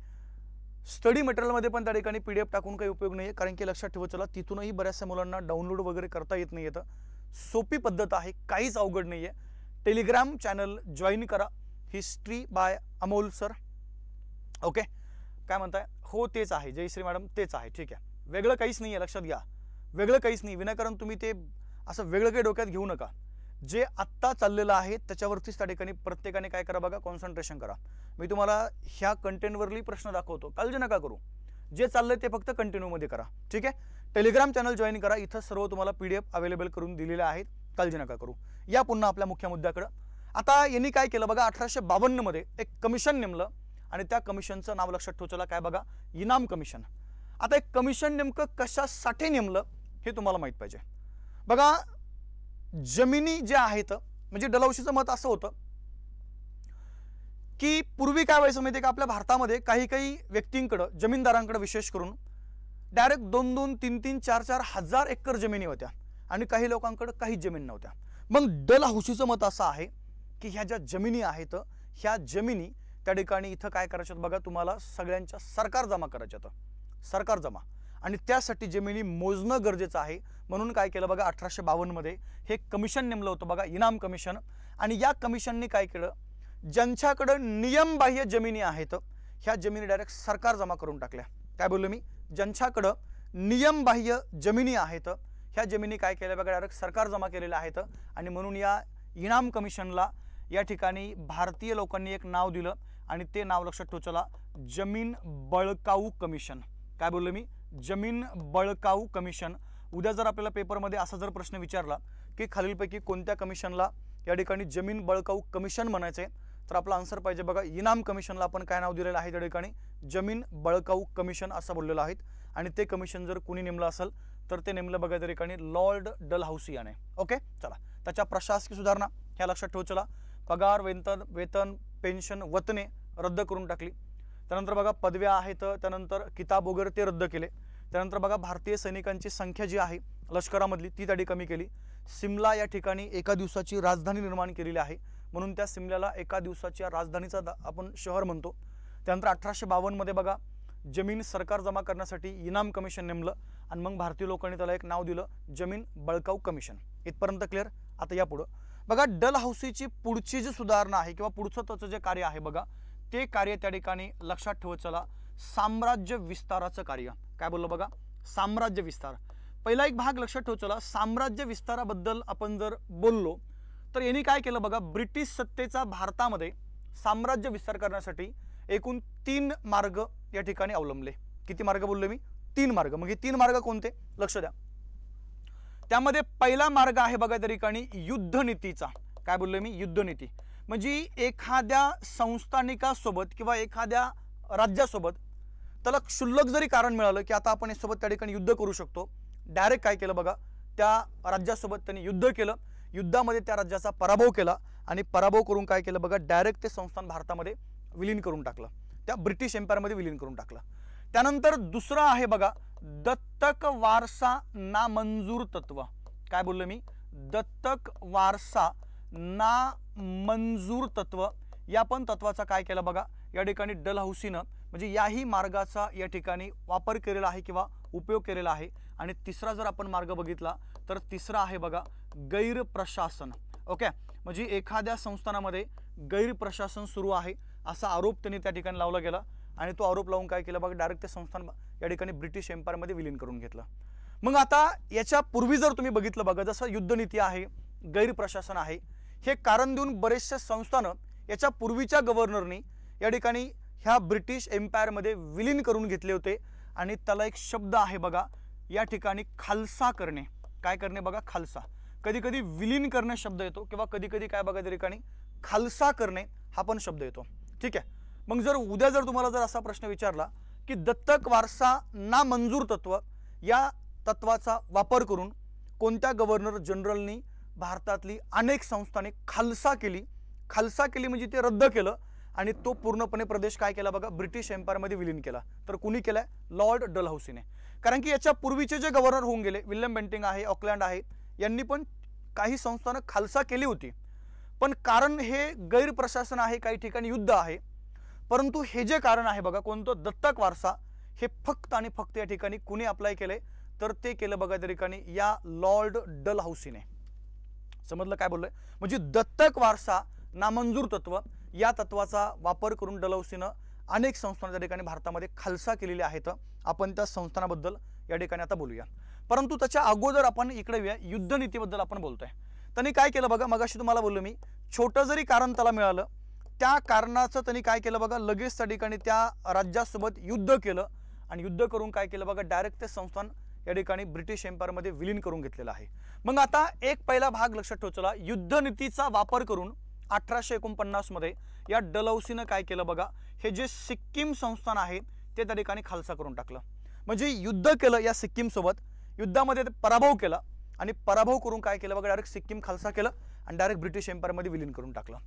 A: स्टडी मटेरियलमध्ये पण त्या ठिकाणी PDF टाकून काही उपयोग नाही आहे, कारण की लक्षात ठेवा चला तिथूनही बऱ्याचशा मुलांना डाउनलोड वगैरे करता येत नाही येतं. सोपी पद्धत आहे, काहीच अवघड नाही आहे. टेलिग्राम चॅनल जॉईन करा history by Amol sir. Okay. काय म्हणताय, हो तेच आहे जयश्री मॅडम, तेच आहे. ठीक आहे, वेगळं काहीच नाही आहे, लक्षात घ्या. वेगळं काहीच नाही, विनाकारण तुम्ही ते असं वेगळं काही डोक्यात घेऊ नका. जे आत्ता चाललेलं आहे त्याच्यावरतीच त्या ठिकाणी प्रत्येकाने काय करा बघा, कॉन्सन्ट्रेशन करा. मी तुम्हाला ह्या कंटेंटवरली प्रश्न दाखवतो, काळजी नका करू. जे चाललंय ते फक्त कंटिन्यूमध्ये करा. ठीक आहे. टेलिग्राम चॅनल जॉईन करा, इथं सर्व तुम्हाला PDF अवेलेबल करून दिलेले आहेत, काळजी नका करू. या पुन्हा आपल्या मुख्य मुद्द्याकडं. आता यांनी काय केलं बघा, 1852 मध्ये एक कमिशन नेमलं आणि त्या कमिशनचं नाव लक्षात ठेवा चला काय बघा, इनाम कमिशन. आता एक कमिशन नेमकं कशासाठी नेमलं हे तुम्हाला माहित पाहिजे. बघा जमिनी ज्या आहेत, म्हणजे डलहौसीचं मत असं होतं की पूर्वी काय व्हायचं माहिती आहे का, आपल्या भारतामध्ये काही काही व्यक्तींकडे, जमीनदारांकडे विशेष करून डायरेक्ट 2-2, 3-3, 4-4 हजार एकर जमिनी होत्या आणि काही लोकांकडे काहीच जमीन नव्हत्या. मग डलहौसीचं मत असं आहे की ह्या ज्या जमिनी आहेत ह्या जमिनी त्या ठिकाणी इथं काय करायच्यात बघा, तुम्हाला सगळ्यांच्या सरकार जमा करायच्यात, सरकार जमा, आणि त्यासाठी जमिनी मोजणं गरजेचं आहे. म्हणून काय केलं बघा, 1852 मध्ये हे कमिशन नेमलं होतं बघा, इनाम कमिशन. आणि या कमिशनने काय केलं, ज्यांच्याकडे नियमबाह्य जमिनी आहेत ह्या जमिनी डायरेक्ट सरकार जमा करून टाकल्या. काय बोललो मी, ज्यांच्याकडे नियमबाह्य जमिनी आहेत ह्या जमिनी काय केल्या बघा, डायरेक्ट सरकार जमा केलेल्या आहेत. आणि म्हणून या इनाम कमिशनला या ठिकाणी भारतीय लोकांनी एक नाव दिलं आणि ते नाव लक्षात ठेवा चला, जमीन बळकाऊ कमिशन. काय बोललो मी, जमीन बळकाऊ कमिशन. उद्या जर आपल्याला पेपरमध्ये असा जर प्रश्न विचारला की खालीलपैकी कोणत्या कमिशनला या ठिकाणी जमीन बळकाऊ कमिशन म्हणायचे, तर आपला आन्सर पाहिजे बघा, इनाम कमिशनला आपण काय नाव दिलेलं आहे त्या ठिकाणी, जमीन बळकाऊ कमिशन असं बोललेलं आहे. आणि ते कमिशन जर कोणी नेमलं असेल तर ते नेमलं बघा त्या ठिकाणी लॉर्ड डलहौसी याने. ओके. चला, त्याच्या प्रशासकीय सुधारणा ह्या लक्षात ठेवा चला, पगार, वेतन, पेन्शन, वतने रद्द करून टाकली. त्यानंतर बघा पदव्या आहेत, त्यानंतर किताब वगैरे ते रद्द केले. त्यानंतर बघा भारतीय सैनिकांची संख्या जी आहे लष्करामधली ती त्याठी कमी केली. सिमला या ठिकाणी एका दिवसाची राजधानी निर्माण केलेली आहे, म्हणून त्या सिमल्याला एका दिवसाच्या राजधानीचा आपण शहर म्हणतो. त्यानंतर 1852 मध्ये बघा जमीन सरकार जमा करण्यासाठी इनाम कमिशन नेमलं आणि मग भारतीय लोकांनी त्याला एक नाव दिलं, जमीन बळकाऊ कमिशन. इथपर्यंत क्लिअर. आता या पुढं बघा डलहौसीची पुढची जी सुधारणा आहे किंवा पुढचं त्याचं जे कार्य आहे बघा, ते कार्य त्या ठिकाणी लक्षात ठेवत चला, साम्राज्य विस्ताराचं कार्य. काय बोललो बघा, साम्राज्य विस्तार. पहिला एक भाग लक्षात ठेव चला, साम्राज्य विस्ताराबद्दल आपण जर बोललो तर यांनी काय केलं बघा, ब्रिटिश सत्तेचा भारतामध्ये साम्राज्य विस्तार करण्यासाठी एकूण 3 मार्ग या ठिकाणी अवलंबले. किती मार्ग बोललो मी? 3 मार्ग. मग हे 3 मार्ग कोणते लक्ष द्या. त्यामध्ये पहिला मार्ग आहे बघा त्या ठिकाणी युद्धनीतीचा. काय बोललोय मी? युद्धनीती. म्हणजे एखाद्या संस्थानिकासोबत किंवा एखाद्या राज्यासोबत त्याला क्षुल्लक जरी कारण मिळालं की आता आपण यासोबत त्या ठिकाणी युद्ध करू शकतो, डायरेक्ट काय केलं बघा, त्या राज्यासोबत त्यांनी युद्ध केलं, युद्धामध्ये त्या राज्याचा पराभव केला आणि पराभव करून काय केलं बघा, डायरेक्ट ते संस्थान भारतामध्ये विलीन करून टाकलं, त्या ब्रिटिश एम्पायरमध्ये विलीन करून टाकलं. त्यानंतर दुसरं आहे बघा दत्तक वारसा नामंजूर तत्व. काय बोललो मी? दत्तक वारसा नामंजूर तत्व. या पण तत्वाचा काय केलं बघा या ठिकाणी डलहौसीनं, म्हणजे याही मार्गाचा या ठिकाणी वापर केलेला आहे किंवा उपयोग केलेला आहे. आणि तिसरा जर आपण मार्ग बघितला तर तिसरा आहे बघा गैरप्रशासन. ओके, म्हणजे एखाद्या संस्थानामध्ये गैरप्रशासन सुरू आहे असा आरोप त्यांनी त्या ठिकाणी लावला गेला आणि तो आरोप लावून काय केलं बघा, डायरेक्ट ते संस्थान या ठिकाणी ब्रिटिश एम्पायरमध्ये विलीन करून घेतलं. मग आता याच्या पूर्वी जर तुम्ही बघितलं बघा, जसं युद्धनीती आहे, गैरप्रशासन आहे, हे कारण देऊन बरेचसे संस्थानं याच्या पूर्वीच्या गव्हर्नरनी या ठिकाणी ह्या ब्रिटिश एम्पायरमध्ये विलीन करून घेतले होते. आणि त्याला एक शब्द आहे बघा या ठिकाणी खालसा करणे. काय करणे बघा? खालसा. कधी कधी विलीन करणे शब्द येतो किंवा कधी कधी काय बघा त्या ठिकाणी खालसा करणे हा पण शब्द येतो. ठीक आहे. मग जर उद्या जर तुम्हाला जर असा प्रश्न विचारला की दत्तक वारसा नामंजूर तत्व या तत्वाचा वापर करून कोणत्या गव्हर्नर जनरलनी भारतातली अनेक संस्थाने खालसा केली म्हणजे ते रद्द केलं आणि तो पूर्णपणे प्रदेश काय केला बघा, ब्रिटिश एम्पायरमध्ये विलीन केला. तर कुणी केलाय? लॉर्ड डलहौसीने. कारण की याच्या पूर्वीचे जे गव्हर्नर होऊन गेले, विल्यम बेंटिंग आहे, ऑकलँड आहे, यांनी पण काही संस्थानं खालसा केली होती. पण कारण हे गैरप्रशासन आहे, काही ठिकाणी युद्ध आहे. परंतु हे जे कारण आहे बघा कोणतं, दत्तक वारसा, हे फक्त आणि फक्त या ठिकाणी कुणी अप्लाय केले तर ते केलं बघा त्या ठिकाणी या लॉर्ड डलहौसीने. समजलं काय बोललोय? म्हणजे दत्तक वारसा नामंजूर तत्व या तत्वाचा वापर करून डलहौसीनं अनेक संस्थांना त्या ठिकाणी भारतामध्ये खालसा केलेल्या आहेत. आपण त्या संस्थानाबद्दल या ठिकाणी आता बोलूया. परंतु त्याच्या अगोदर आपण इकडे येऊया, युद्धनीतीबद्दल आपण बोलतोय. त्यांनी काय केलं बघा, मगाशी तुम्हाला बोललो मी, छोटं जरी कारण त्याला मिळालं त्या कारणाचं त्यांनी काय केलं बघा, लगेच त्या ठिकाणी त्या राज्यासोबत युद्ध केलं आणि युद्ध करून काय केलं बघा, डायरेक्ट ते संस्थान या ठिकाणी ब्रिटिश एम्पायरमध्ये विलीन करून घेतलेलं आहे. मग आता एक पहिला भाग लक्षात ठेव चला, युद्धनीतीचा वापर करून 1849 मध्ये या डलहौसीनं काय केलं बघा, हे जे सिक्कीम संस्थान आहे ते त्या ठिकाणी खालसा करून टाकलं. म्हणजे युद्ध केलं या सिक्कीम सोबत, युद्धामध्ये पराभव केला आणि पराभव करून काय केलं बघा, डायरेक्ट सिक्कीम खालसा केलं आणि डायरेक्ट ब्रिटिश एम्पायरमध्ये विलीन करून टाकलं.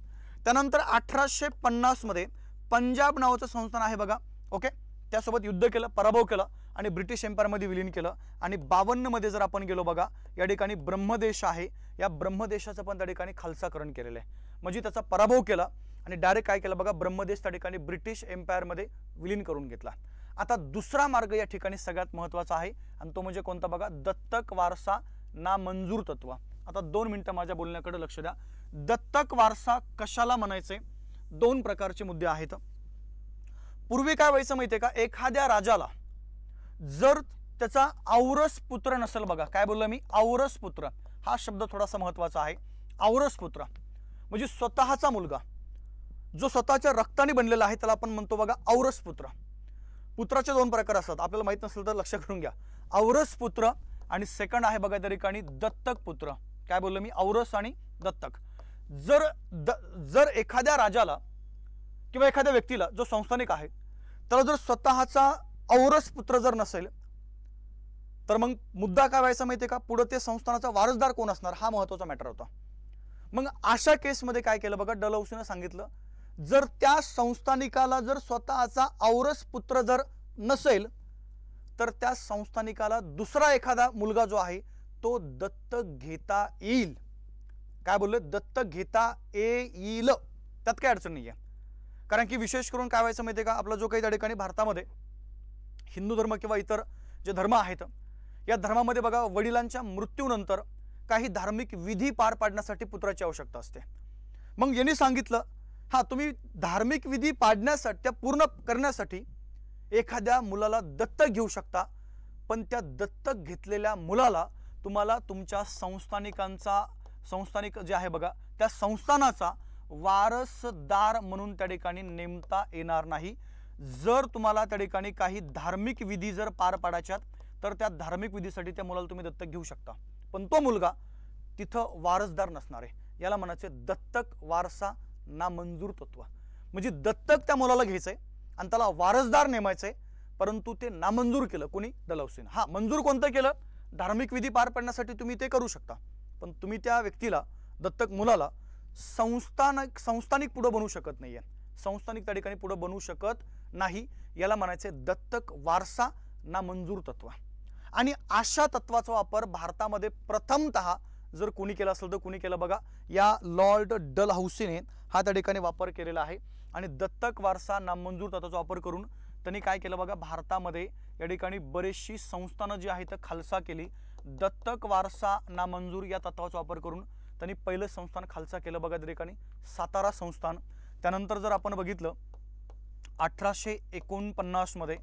A: त्यानंतर 1850 मध्ये पंजाब नावाचं संस्थान आहे बघा, ओके, त्यासोबत युद्ध केलं, पराभव केला आणि ब्रिटिश एम्पायरमध्ये विलीन केलं. आणि 52 मध्ये जर आपण गेलो बघा, या ठिकाणी ब्रह्मदेश आहे, या ब्रह्मदेशाचं पण त्या ठिकाणी खालसाकरण केलेलं आहे. म्हणजे त्याचा पराभव केला आणि डायरेक्ट काय केलं बघा, ब्रह्मदेश त्या ठिकाणी ब्रिटिश एम्पायरमध्ये विलीन करून घेतला. आता दुसरा मार्ग या ठिकाणी सगळ्यात महत्त्वाचा आहे आणि तो म्हणजे कोणता बघा, दत्तक वारसा नामंजूर तत्व. आता 2 मिनिटं माझ्या बोलण्याकडे लक्ष द्या. दत्तक वारसा कशाला म्हणायचे? 2 प्रकारचे मुद्दे आहेत. पूर्वी काय व्हायचं माहितीये का, एखाद्या राजाला जर त्याचा औरस पुत्र नसेल बघा, काय बोललो मी, औरस पुत्र, हा शब्द थोडासा महत्त्वाचा आहे. औरस पुत्र म्हणजे स्वतःचा मुलगा जो स्वतःच्या रक्ताने बनलेला आहे त्याला आपण म्हणतो बघा औरस पुत्र. पुत्राचे 2 प्रकार असतात, आपल्याला माहित नसेल तर लक्ष करून घ्या. औरस पुत्र आणि सेकंड आहे बघा त्या ठिकाणी दत्तक पुत्र. काय बोललो मी, औरस आणि दत्तक. जर एखाद्या राजाला किंवा एखाद्या व्यक्तीला जो संस्थानिक आहे त्याला जर स्वतःचा औरस पुत्र जर नसेल तर मग मुद्दा काय व्हायचा माहितीये का, पुढे ते संस्थानाचा वारसदार कोण असणार हा महत्त्वाचा मॅटर होता. मग अशा केसमध्ये काय केलं बघा, डलहौसीनं सांगितलं जर त्या संस्थानिकाला जर स्वतःचा औरस पुत्र जर नसेल तर त्या संस्थानिकाला दुसरा एखादा मुलगा जो आहे तो दत्तक घेता येईल. काय बोलले, दत्तक घेता येईल, त्यात काही अडचण नाही आहे. कारण की विशेष करून काय व्हायचं माहिती आहे का, आपला जो काही त्या ठिकाणी भारतामध्ये हिंदू धर्म किंवा इतर जे धर्म आहेत या धर्मामध्ये बघा वडिलांच्या मृत्यूनंतर काही धार्मिक विधी पार पाडण्यासाठी पुत्राची आवश्यकता असते. मग यांनी सांगितलं हा तुम्ही धार्मिक विधी पाडण्यासाठी, त्या पूर्ण करण्यासाठी एखाद्या मुलाला दत्तक घेऊ शकता, पण त्या दत्तक घेतलेल्या मुलाला तुम्हाला तुमच्या संस्थानिक जे आहे बघा त्या संस्थानाचा वारसदार म्हणून त्या ठिकाणी नेमता येणार नाही। जर तुम्हाला त्या ठिकाणी काही धार्मिक विधी जर पार पाडायच्यात तर त्या धार्मिक विधीसाठी त्या मुलाला तुम्ही दत्तक घेऊ शकता, पण तो मुलगा तिथं वारसदार नसणार आहे। याला म्हणायचे दत्तक वारसा नामंजूर तत्व। म्हणजे दत्तक त्या मुलाला घ्यायचंय आणि त्याला वारसदार नेमायचंय, परंतु ते नामंजूर केलं कोणी? डलहौसीने। हा, मंजूर कोणतं केलं? धार्मिक विधी पार पाडण्यासाठी तुम्ही ते करू शकता, पण तुम्ही त्या व्यक्तीला दत्तक मुलाला संस्थानिक पुढे बनवू शकत नाहीये, संस्थानिक त्या ठिकाणी पुढे बनवू शकत नाही। याला म्हणायचे दत्तक वारसा नामंजूर तत्व। आणि अशा तत्वाचा वापर भारतामध्ये प्रथमतः जर कोणी केला असेल तर कोणी केला बघा, या लॉर्ड डलहौसीने हा त्या ठिकाणी वापर केलेला आहे। आणि दत्तक वारसा नामंजूर तत्वाचा वापर करून त्यांनी काय केलं बघा, भारतामध्ये या ठिकाणी बरेचशी संस्थानं जी आहेत खालसा केली। दत्तक वारसा नामंजूर या तत्वाचा वापर करून त्यांनी पहिलं संस्थान खालसा केलं बघा त्या ठिकाणी, सातारा संस्थान। त्यानंतर जर आपण बघितलं 1849 मध्ये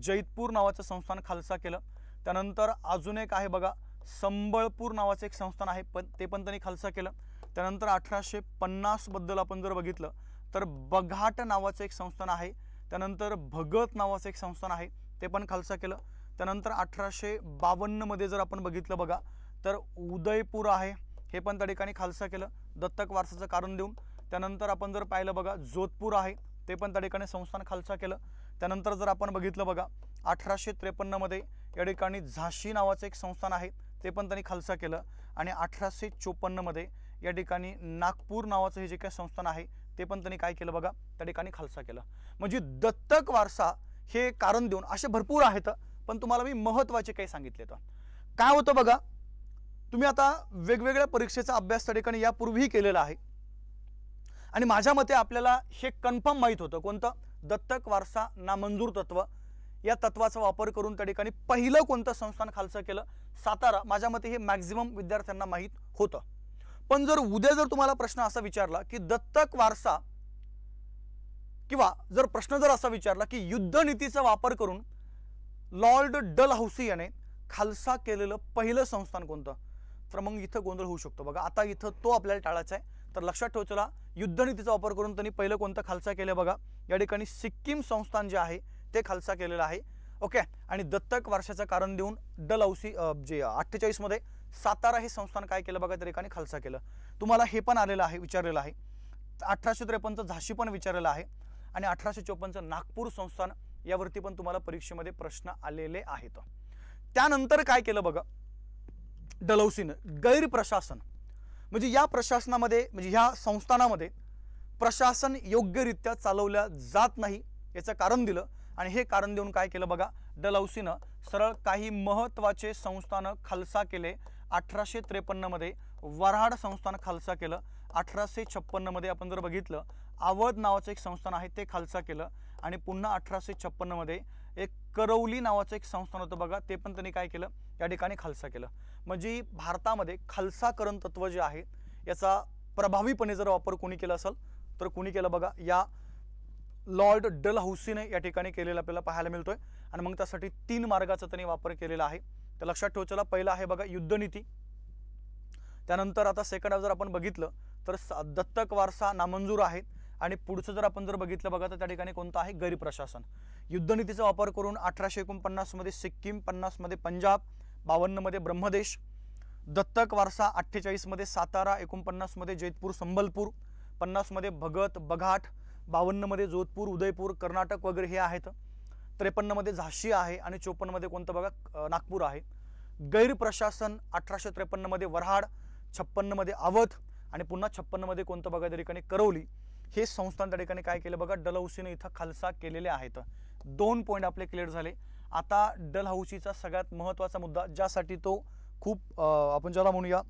A: जैतपूर नावाचं संस्थान खालसा केलं। त्यानंतर अजून एक आहे बघा, संबळपूर नावाचं एक संस्थान आहे, पण ते पण त्यांनी खालसा केलं। त्यानंतर 1850 बद्दल आपण जर बघितलं तर बघाट नावाचं एक संस्थान आहे। त्यानंतर भगत नावाचं एक संस्थान आहे, ते पण खालसा केलं। त्यानंतर 1852 मध्ये जर आपण बघितलं बघा तर उदयपूर आहे, हे पण त्या ठिकाणी खालसा केलं दत्तक वारसाचं कारण देऊन। त्यानंतर आपण जर पाहिलं बघा जोधपूर आहे, ते पण त्या ठिकाणी संस्थान खालसा केलं। त्यानंतर जर आपण बघितलं बघा 1853 मध्ये या ठिकाणी झाशी नावाचं एक संस्थान आहे, ते पण त्यांनी खालसा केलं। आणि 1854 मध्ये या ठिकाणी नागपूर नावाचं हे जे काही संस्थान आहे ते पण त्यांनी काय केलं बघा, त्या ठिकाणी खालसा केलं। म्हणजे दत्तक वारसा हे कारण देऊन असे भरपूर आहेत, पण तुम्हाला मी महत्त्वाचे काही सांगितले। तर काय होतं बघा, तुम्ही आता वेगवेगळ्या परीक्षेचा अभ्यास त्या ठिकाणी यापूर्वीही केलेला आहे आणि माझ्या मते आपल्याला हे कन्फर्म माहित होतं कोणतं? दत्तक वारसा नामंजूर तत्व या तत्वाचा वापर करून त्या ठिकाणी पहिलं कोणतं संस्थान खालसा केलं? सातारा। माझ्या मते हे मॅक्झिमम विद्यार्थ्यांना माहीत होतं। पण जर उद्या जर तुम्हाला प्रश्न असा विचारला की दत्तक वारसा, किंवा जर प्रश्न जर असा विचारला की युद्धनीतीचा वापर करून लॉर्ड डलहौसी याने खालसा केलेलं पहिलं संस्थान कोणतं, तर मग इथं गोंधळ होऊ शकतो बघा। आता इथं तो आपल्याला टाळायचा आहे, तर लक्षात ठेवा, चला युद्धनीतीचा वापर करून त्यांनी पहिलं कोणतं खालसा केलं बघा, या ठिकाणी सिक्कीम संस्थान जे आहे ते खालसा केलेलं आहे। ओके, आणि दत्तक वारशाचं कारण देऊन डलहौसी जे 48 मध्ये सातारा हे संस्थान काय केलं बघा, त्या ठिकाणी खालसा केलं। तुम्हाला हे पण आलेलं आहे, विचारलेलं आहे। 1853 झाशी पण विचारलेलं आहे आणि 1854 नागपूर संस्थान यावरती पण तुम्हाला परीक्षेमध्ये प्रश्न आलेले आहेत। त्यानंतर काय केलं बघा डलहौसीनं, गैरप्रशासन। म्हणजे या प्रशासनामध्ये म्हणजे ह्या संस्थानामध्ये प्रशासन योग्यरित्या चालवल्या जात नाही याचं कारण दिलं आणि हे कारण देऊन काय केलं बघा, डलहौसीनं सरळ काही महत्त्वाचे संस्थानं खालसा केले। 1853 मध्ये वऱ्हाड संस्थान खालसा केलं। 1856 मध्ये आपण जर बघितलं अवध नावाचं एक संस्थान आहे ते खालसा केलं आणि पुन्हा 1856 मध्ये एक करौली नावाचं एक संस्थान होतं बघा, ते पण त्यांनी काय केलं, या ठिकाणी खालसा केलं। म्हणजे भारतामध्ये खालसाकरण तत्व जे आहे याचा प्रभावीपणे जर वापर कोणी केला असेल तर कोणी केलं बघा, या लॉर्ड डलहौसीने या ठिकाणी केलेला आपल्याला पाहायला मिळतोय। आणि मग त्यासाठी 3 मार्गाचा त्यांनी वापर केलेला आहे। तर लक्षात ठेवा, चला पहिला आहे बघा युद्धनीती। त्यानंतर आता सेकंड जर आपण बघितलं तर दत्तक वारसा नामंजूर आहे आणि पुढचं जर आपण जर बघितलं बघा तर त्या ठिकाणी कोणतं आहे, गैरप्रशासन। युद्धनीतीचा वापर करून 1849 मध्ये सिक्कीम, 50 मध्ये पंजाब, 52 मध्ये ब्रह्मदेश। दत्तक वारसा 48 मध्ये सातारा, 49 मध्ये जैतपूर संबलपूर, 50 मध्ये भगत बघाट, 52 मध्ये जोधपूर उदयपूर कर्नाटक वगैरे हे आहेत। 53 मध्ये झाशी आहे आणि 54 मध्ये कोणतं बघा, नागपूर आहे। गैरप्रशासन 1853 मध्ये वऱ्हाड, 56 मध्ये अवध आणि पुन्हा 56 मध्ये कोणतं बघा त्या ठिकाणी करौली। हे संस्थान त्या ठिकाणी काय केलं बघा, डलहौसीने इथं खालसा केलेले आहेत। 2 पॉइंट आपले क्लिअर झाले। आता डलहौसीचा सगळ्यात महत्त्वाचा मुद्दा ज्यासाठी तो खूप आपण ज्याला म्हणूया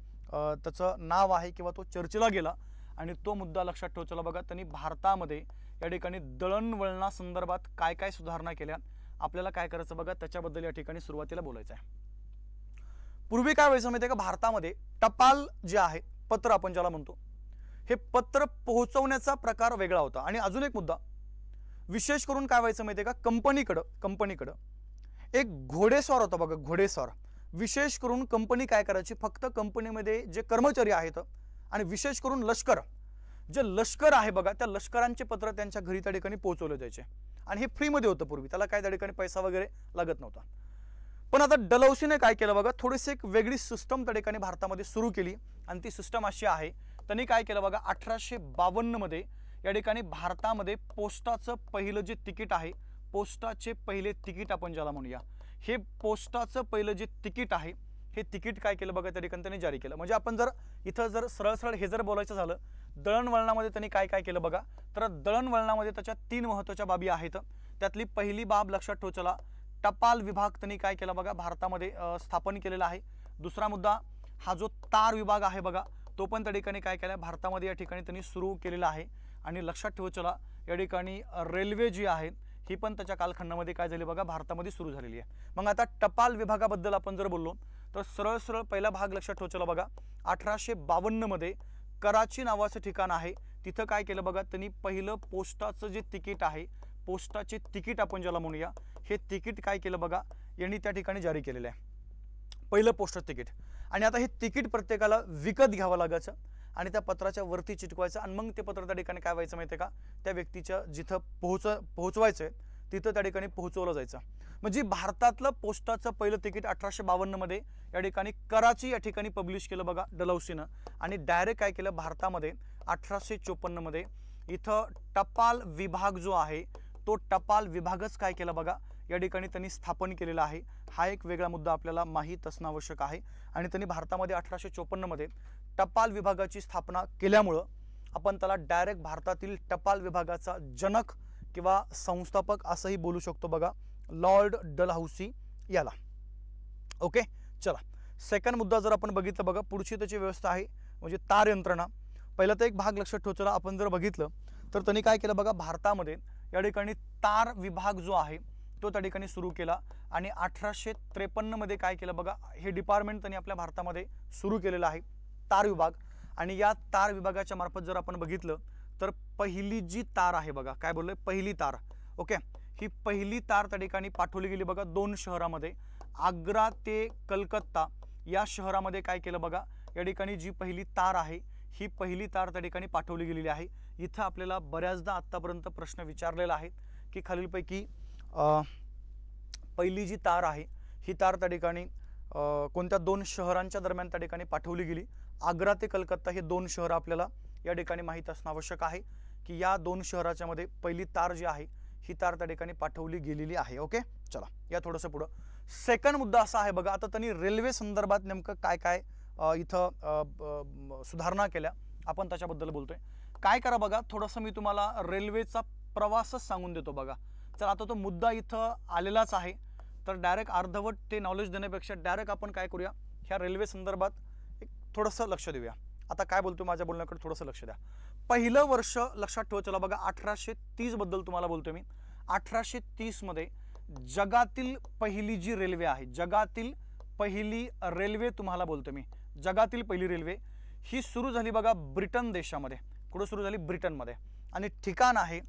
A: त्याचं नाव आहे किंवा तो चर्चेला गेला आणि तो मुद्दा लक्षात ठेवा, चला बघा त्यांनी भारतामध्ये या ठिकाणी दळणवळणा संदर्भात काय काय सुधारणा केल्या, आपल्याला काय करायचं बघा त्याच्याबद्दल या ठिकाणी सुरुवातीला बोलायचं आहे। पूर्वी काय व्हायचं माहिती आहे का, भारतामध्ये टपाल जे आहे पत्र आपण ज्याला म्हणतो, हे पत्र पोहोचवण्याचा प्रकार वेगळा होता। आणि अजून एक मुद्दा विशेष करून काय व्हायचं माहिती आहे का, कंपनीकडं एक घोडेस्वार होता बघा, घोडेस्वार. विशेष करून कंपनी काय करायची, फक्त कंपनीमध्ये जे कर्मचारी आहेत आणि विशेष करून लष्कर, जे लष्कर आहे बघा, त्या लष्करांचे पत्र त्यांच्या घरी त्या ठिकाणी पोहोचवले जायचे आणि हे फ्रीमध्ये होतं पूर्वी, त्याला काय त्या ठिकाणी पैसा वगैरे लागत नव्हता. पण आता डलहौसीने काय केलं बघा, थोडीशी एक वेगळी सिस्टम त्या ठिकाणी भारतामध्ये सुरू केली आणि ती सिस्टम अशी आहे. त्यांनी काय केलं बघा, 1852 मध्ये या ठिकाणी भारतामध्ये पोस्टाचं पहिलं जे तिकीट आहे, पोस्टाचे पहिले तिकीट आपण ज्याला म्हणूया, हे पोस्टाचं पहिलं जे तिकीट आहे, हे तिकीट काय केलं बघा त्या ठिकाणी त्यांनी जारी केलं. म्हणजे आपण जर इथं जर सरळ सरळ हे जर बोलायचं झालं, दळणवळणामध्ये त्यांनी काय काय केलं बघा, तर दळणवळणामध्ये त्याच्या 3 महत्त्वाच्या बाबी आहेत. त्यातली पहिली बाब लक्षात ठेवा, चला, टपाल विभाग त्यांनी काय केला बघा भारतामध्ये स्थापन केलेला आहे. दुसरा मुद्दा, हा जो तार विभाग आहे बघा, तो पण त्या ठिकाणी काय केला भारतामध्ये या ठिकाणी त्यांनी सुरू केलेला आहे. आणि लक्षात ठेवा, चला, या ठिकाणी रेल्वे जी आहे ही पण त्याच्या कालखंडामध्ये काय झाली बघा भारतामध्ये सुरू झालेली आहे. मग आता टपाल विभागाबद्दल आपण जर बोललो तर सरळ सरळ पहिला भाग लक्षात ठेवा, चला बघा, 1852 मध्ये कराची नावाचं ठिकाण आहे, तिथं काय केलं बघा त्यांनी पहिलं पोस्टाचं जे तिकीट आहे, पोस्टाचे तिकीट आपण ज्याला म्हणूया, हे तिकीट काय केलं बघा यांनी त्या ठिकाणी जारी केलेलं आहे, पहिलं पोस्टाचं तिकीट. आणि आता हे तिकीट प्रत्येकाला विकत घ्यावं लागायचं आणि त्या पत्राच्या वरती चिटकवायचं आणि मग ते पत्र त्या ठिकाणी काय व्हायचं माहिती आहे का, त्या व्यक्तीच्या जिथं पोहोचवायचं आहे तिथं त्या ठिकाणी पोहोचवलं जायचं. म्हणजे भारतातलं पोस्टाचं पहिलं तिकीट 1852 मध्ये या ठिकाणी कराची या ठिकाणी पब्लिश केलं बघा डलहौसीनं. आणि डायरेक्ट काय केलं भारतामध्ये 1854 मध्ये इथं टपाल विभाग जो आहे, तो टपाल विभागच काय केला बघा या ठिकाणी त्यांनी स्थापन केलेला आहे. हा एक वेगळा मुद्दा आपल्याला माहीत असणं आवश्यक आहे. आणि त्यांनी भारतामध्ये 1854 मध्ये टपाल विभागाची स्थापना केल्यामुळं आपण त्याला डायरेक्ट भारतातील टपाल विभागाचा जनक किंवा संस्थापक असंही बोलू शकतो बघा, लॉर्ड डलहौसी याला. ओके, चला, सेकंड मुद्दा जर आपण बघितलं बघा, पुढची त्याची व्यवस्था आहे म्हणजे तार यंत्रणा. पहिला तर एक भाग लक्षात ठेवा, चला, आपण जर बघितलं तर त्यांनी काय केलं बघा भारतामध्ये या ठिकाणी तार विभाग जो आहे तो त्या ठिकाणी सुरू केला. आणि 1853 मध्ये काय केलं बघा, हे डिपार्टमेंट त्यांनी आपल्या भारतामध्ये सुरू केलेलं आहे, तार विभाग. आणि या तार विभागाच्या मार्फत जर आपण बघितलं तर पहिली जी तार आहे बघा, काय बोललोय, पहिली तार, ओके, ही पहिली तार त्या ठिकाणी पाठवली गेली बघा 2 शहरामध्ये, आग्रा ते कलकत्ता या शहरामध्ये काय केलं बघा, या ठिकाणी जी पहिली तार आहे ही पहिली तार त्या ठिकाणी पाठवली गेलेली आहे. इथं आपल्याला बऱ्याचदा आत्तापर्यंत प्रश्न विचारलेला आहे की खालीलपैकी पहिली जी तार आहे ही तार त्या ठिकाणी कोणत्या 2 शहरांच्या दरम्यान त्या ठिकाणी पाठवली गेली. आग्रा ते कलकत्ता हे 2 शहरं आपल्याला या ठिकाणी माहीत असणं आवश्यक आहे की या 2 शहराच्या मध्ये पहिली तार जी आहे ही तार त्या ठिकाणी पाठवली गेलेली आहे. ओके, चला, या थोडंसं पुढं. सेकंड मुद्दा असा आहे बघा, आता त्यांनी रेल्वे संदर्भात नेमकं काय काय इथं सुधारणा केल्या आपण त्याच्याबद्दल बोलतोय. काय करा बघा, थोडंसं मी तुम्हाला रेल्वेचा प्रवासच सांगून देतो बघा. चला, आता तो मुद्दा इथं आलेलाच आहे तर डायरेक्ट अर्धवट ते नॉलेज देण्यापेक्षा डायरेक्ट आपण काय करूया, ह्या रेल्वे संदर्भात एक थोडंसं लक्ष देऊया. आता काय बोलतो माझ्या बोलण्याकडे थोडंसं लक्ष द्या. पहिलं वर्ष लक्षात ठेवा, चला बघा, 1830 बद्दल तुम्हाला बोलतोय मी. 1830 मध्ये जगातील पहिली जी रेल्वे आहे, जगातील पहिली रेल्वे तुम्हाला बोलतो मी, जगातील पहिली रेल्वे ही सुरू झाली बघा ब्रिटन देशामध्ये. कुठं सुरू झाली, ब्रिटनमध्ये. आणि ठिकाण आहे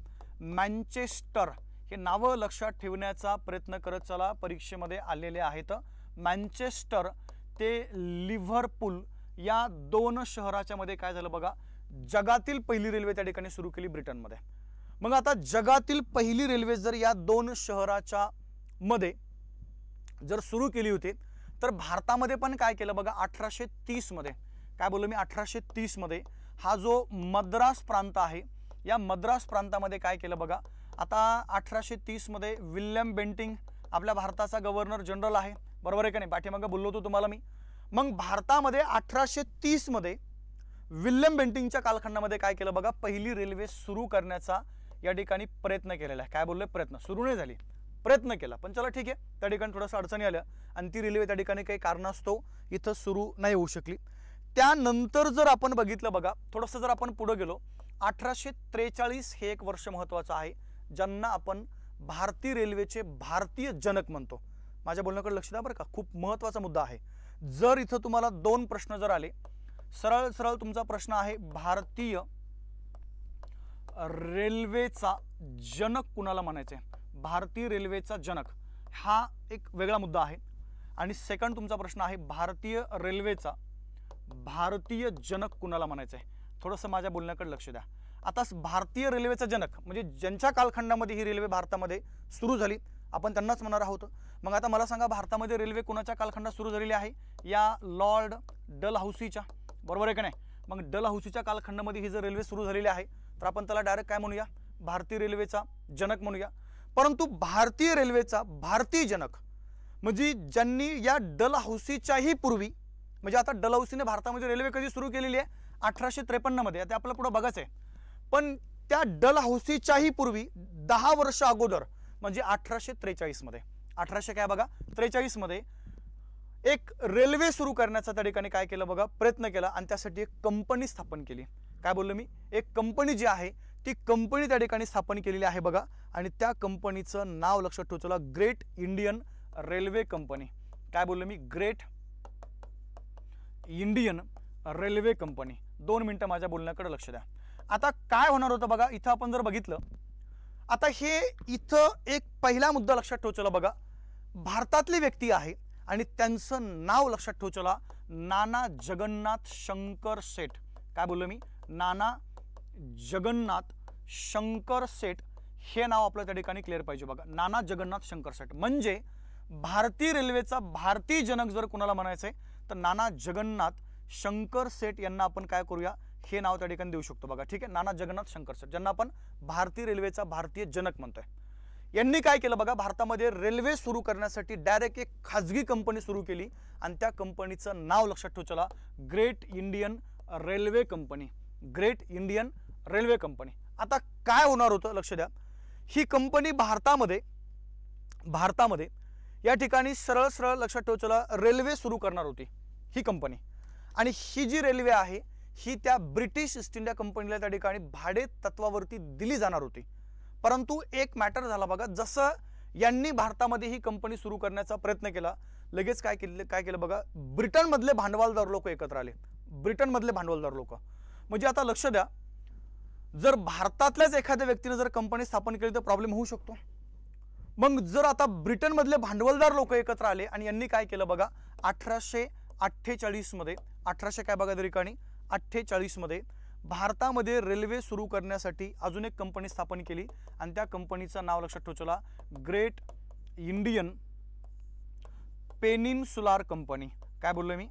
A: मँचेस्टर. हे नावं लक्षात ठेवण्याचा प्रयत्न करत चला, परीक्षेमध्ये आलेले आहेत. मँचेस्टर ते लिव्हरपूल या 2 शहराच्या मध्ये काय झालं बघा, जगातील पहिली रेल्वे त्या ठिकाणी सुरू केली ब्रिटनमध्ये. मग आता जगातील पहिली रेल्वे जर या 2 शहराच्या मध्ये जर सुरू केली होती तर भारतामध्ये पण काय केलं बघा, 1830 मध्ये, काय बोललो मी, 1830 मध्ये हा जो मद्रास प्रांत आहे, या मद्रास प्रांतामध्ये काय केलं बघा, आता 1830 मध्ये विल्यम बेंटिंग आपल्या भारताचा गव्हर्नर जनरल आहे, बरोबर आहे का नाही, पाठीमागं बोललो होतो तुम्हाला मी. मग भारतामध्ये 1830 मध्ये विल्यम बेंटिंगच्या कालखंडामध्ये काय केलं बघा, पहिली रेल्वे सुरू करण्याचा या ठिकाणी प्रयत्न केलेला आहे. काय बोललोय, प्रयत्न, सुरू नाही झाली, प्रयत्न केला, पण चला ठीक आहे, त्या ठिकाणी थोडंसं अडचणी आल्या आणि ती रेल्वे त्या ठिकाणी काही कारणास्तव इथं सुरू नाही होऊ शकली. त्यानंतर जर आपण बघितलं बघा, थोडंसं जर आपण पुढे गेलो, 1843 हे एक वर्ष महत्त्वाचं आहे, ज्यांना आपण भारतीय रेल्वेचे भारतीय जनक म्हणतो. माझ्या बोलण्याकडे लक्ष द्या बरं का, खूप महत्त्वाचा मुद्दा आहे. जर इथं तुम्हाला 2 प्रश्न जर आले, सरळ सरळ तुमचा प्रश्न आहे भारतीय रेल्वेचा जनक कुणाला म्हणायचे, भारतीय रेल्वेचा जनक. हा एक वेगळा मुद्दा आहे. आणि सेकंड तुमचा प्रश्न आहे भारतीय रेल्वेचा भारतीय जनक कुणाला म्हणायचं आहे. थोडंसं माझ्या बोलण्याकडे लक्ष द्या. आता भारतीय रेल्वेचा जनक म्हणजे ज्यांच्या कालखंडामध्ये ही रेल्वे भारतामध्ये सुरू झाली आपण त्यांनाच म्हणणार आहोत. मग आता मला सांगा भारतामध्ये रेल्वे कोणाच्या कालखंडात सुरू झालेली आहे? या लॉर्ड डलहौसीच्या, बरोबर आहे का नाही? मग डलहौसीच्या कालखंडामध्ये ही जर रेल्वे सुरू झालेली आहे तर आपण त्याला डायरेक्ट काय म्हणूया? भारतीय रेल्वेचा जनक म्हणूया. परंतु भारतीय रेल्वेचा भारतीय जनक म्हणजे ज्यांनी या डलहौसीच्याही पूर्वी, म्हणजे आता डलहौसीने भारतामध्ये रेल्वे कधी सुरू केलेली आहे? 1853 मध्ये. आता आपल्याला पुढे बघायचं आहे. पण त्या डलहौसीच्याही पूर्वी 10 वर्ष अगोदर म्हणजे 1843 मध्ये, 1843 मध्ये एक रेल्वे सुरू करण्याचा त्या ठिकाणी काय केलं बघा? प्रयत्न केला आणि त्यासाठी एक कंपनी स्थापन केली. काय बोललो मी? एक कंपनी जी आहे ती कंपनी त्या ठिकाणी स्थापन केलेली आहे बघा. आणि त्या कंपनीचं नाव लक्षात ठेवा चला, ग्रेट इंडियन रेल्वे कंपनी. काय बोललो मी? Great Indian railway company. 2 मिनिटं माझ्या बोलण्याकडे लक्ष द्या. आता काय होणार होतं बघा, इथं आपण जर बघितलं, आता हे इथं एक पहिला मुद्दा लक्षात ठेवा चला बघा, भारतातली व्यक्ती आहे आणि त्यांचं नाव लक्षात ठेवा चला, नाना जगन्नाथ शंकर सेठ. काय बोललो मी? नाना जगन्नाथ शंकर सेठ हे नाव आपल्या त्या ठिकाणी क्लिअर पाहिजे बघा. नाना जगन्नाथ शंकर सेठ म्हणजे भारतीय रेल्वेचा भारतीय जनक जर कुणाला म्हणायचं आहे तर नाना जगन्नाथ शंकर सेठ यांना आपण काय करूया? हे नाव त्या ठिकाणी देऊ शकतो बघा. ठीक आहे, नाना जगन्नाथ शंकर सेठ ज्यांना आपण भारतीय रेल्वेचा भारतीय जनक म्हणतोय. यांनी काय केलं बघा? भारतामध्ये रेल्वे सुरू करण्यासाठी डायरेक्ट एक खाजगी कंपनी सुरू केली आणि त्या कंपनीचं नाव लक्षात ठेवा चला, great Indian railway company. Great Indian railway company. आता काय होणार होतं लक्ष द्या, ही कंपनी भारतामध्ये या ठिकाणी सरळ सरळ लक्षात ठेवा चला रेल्वे सुरू करणार होती ही कंपनी. आणि ही जी रेल्वे आहे ही त्या ब्रिटिश ईस्ट इंडिया कंपनीला त्या ठिकाणी भाडे तत्वावरती दिली जाणार होती. परंतु एक मॅटर झाला बघा, जसं यांनी भारतामध्ये ही कंपनी सुरू करण्याचा प्रयत्न केला, लगेच काय केलं बघा, ब्रिटनमधले भांडवलदार लोक एकत्र आले. ब्रिटनमधले भांडवलदार लोक म्हणजे आता लक्ष द्या, जर भारतातल्याच एखाद्या व्यक्तीने जर कंपनी स्थापन केली तर प्रॉब्लेम होऊ शकतो. मग जर आता ब्रिटनमधले भांडवलदार लोक एकत्र आले आणि यांनी काय केलं बघा, 1848 मध्ये 1800 काय बघा ठिकाणी 48 मध्ये भारतामध्ये रेल्वे सुरू करण्यासाठी अजून एक कंपनी स्थापन केली आणि त्या कंपनीचं नाव लक्षात ठेवा चला, ग्रेट इंडियन पेनिन्सुलार कंपनी. काय बोललो मी?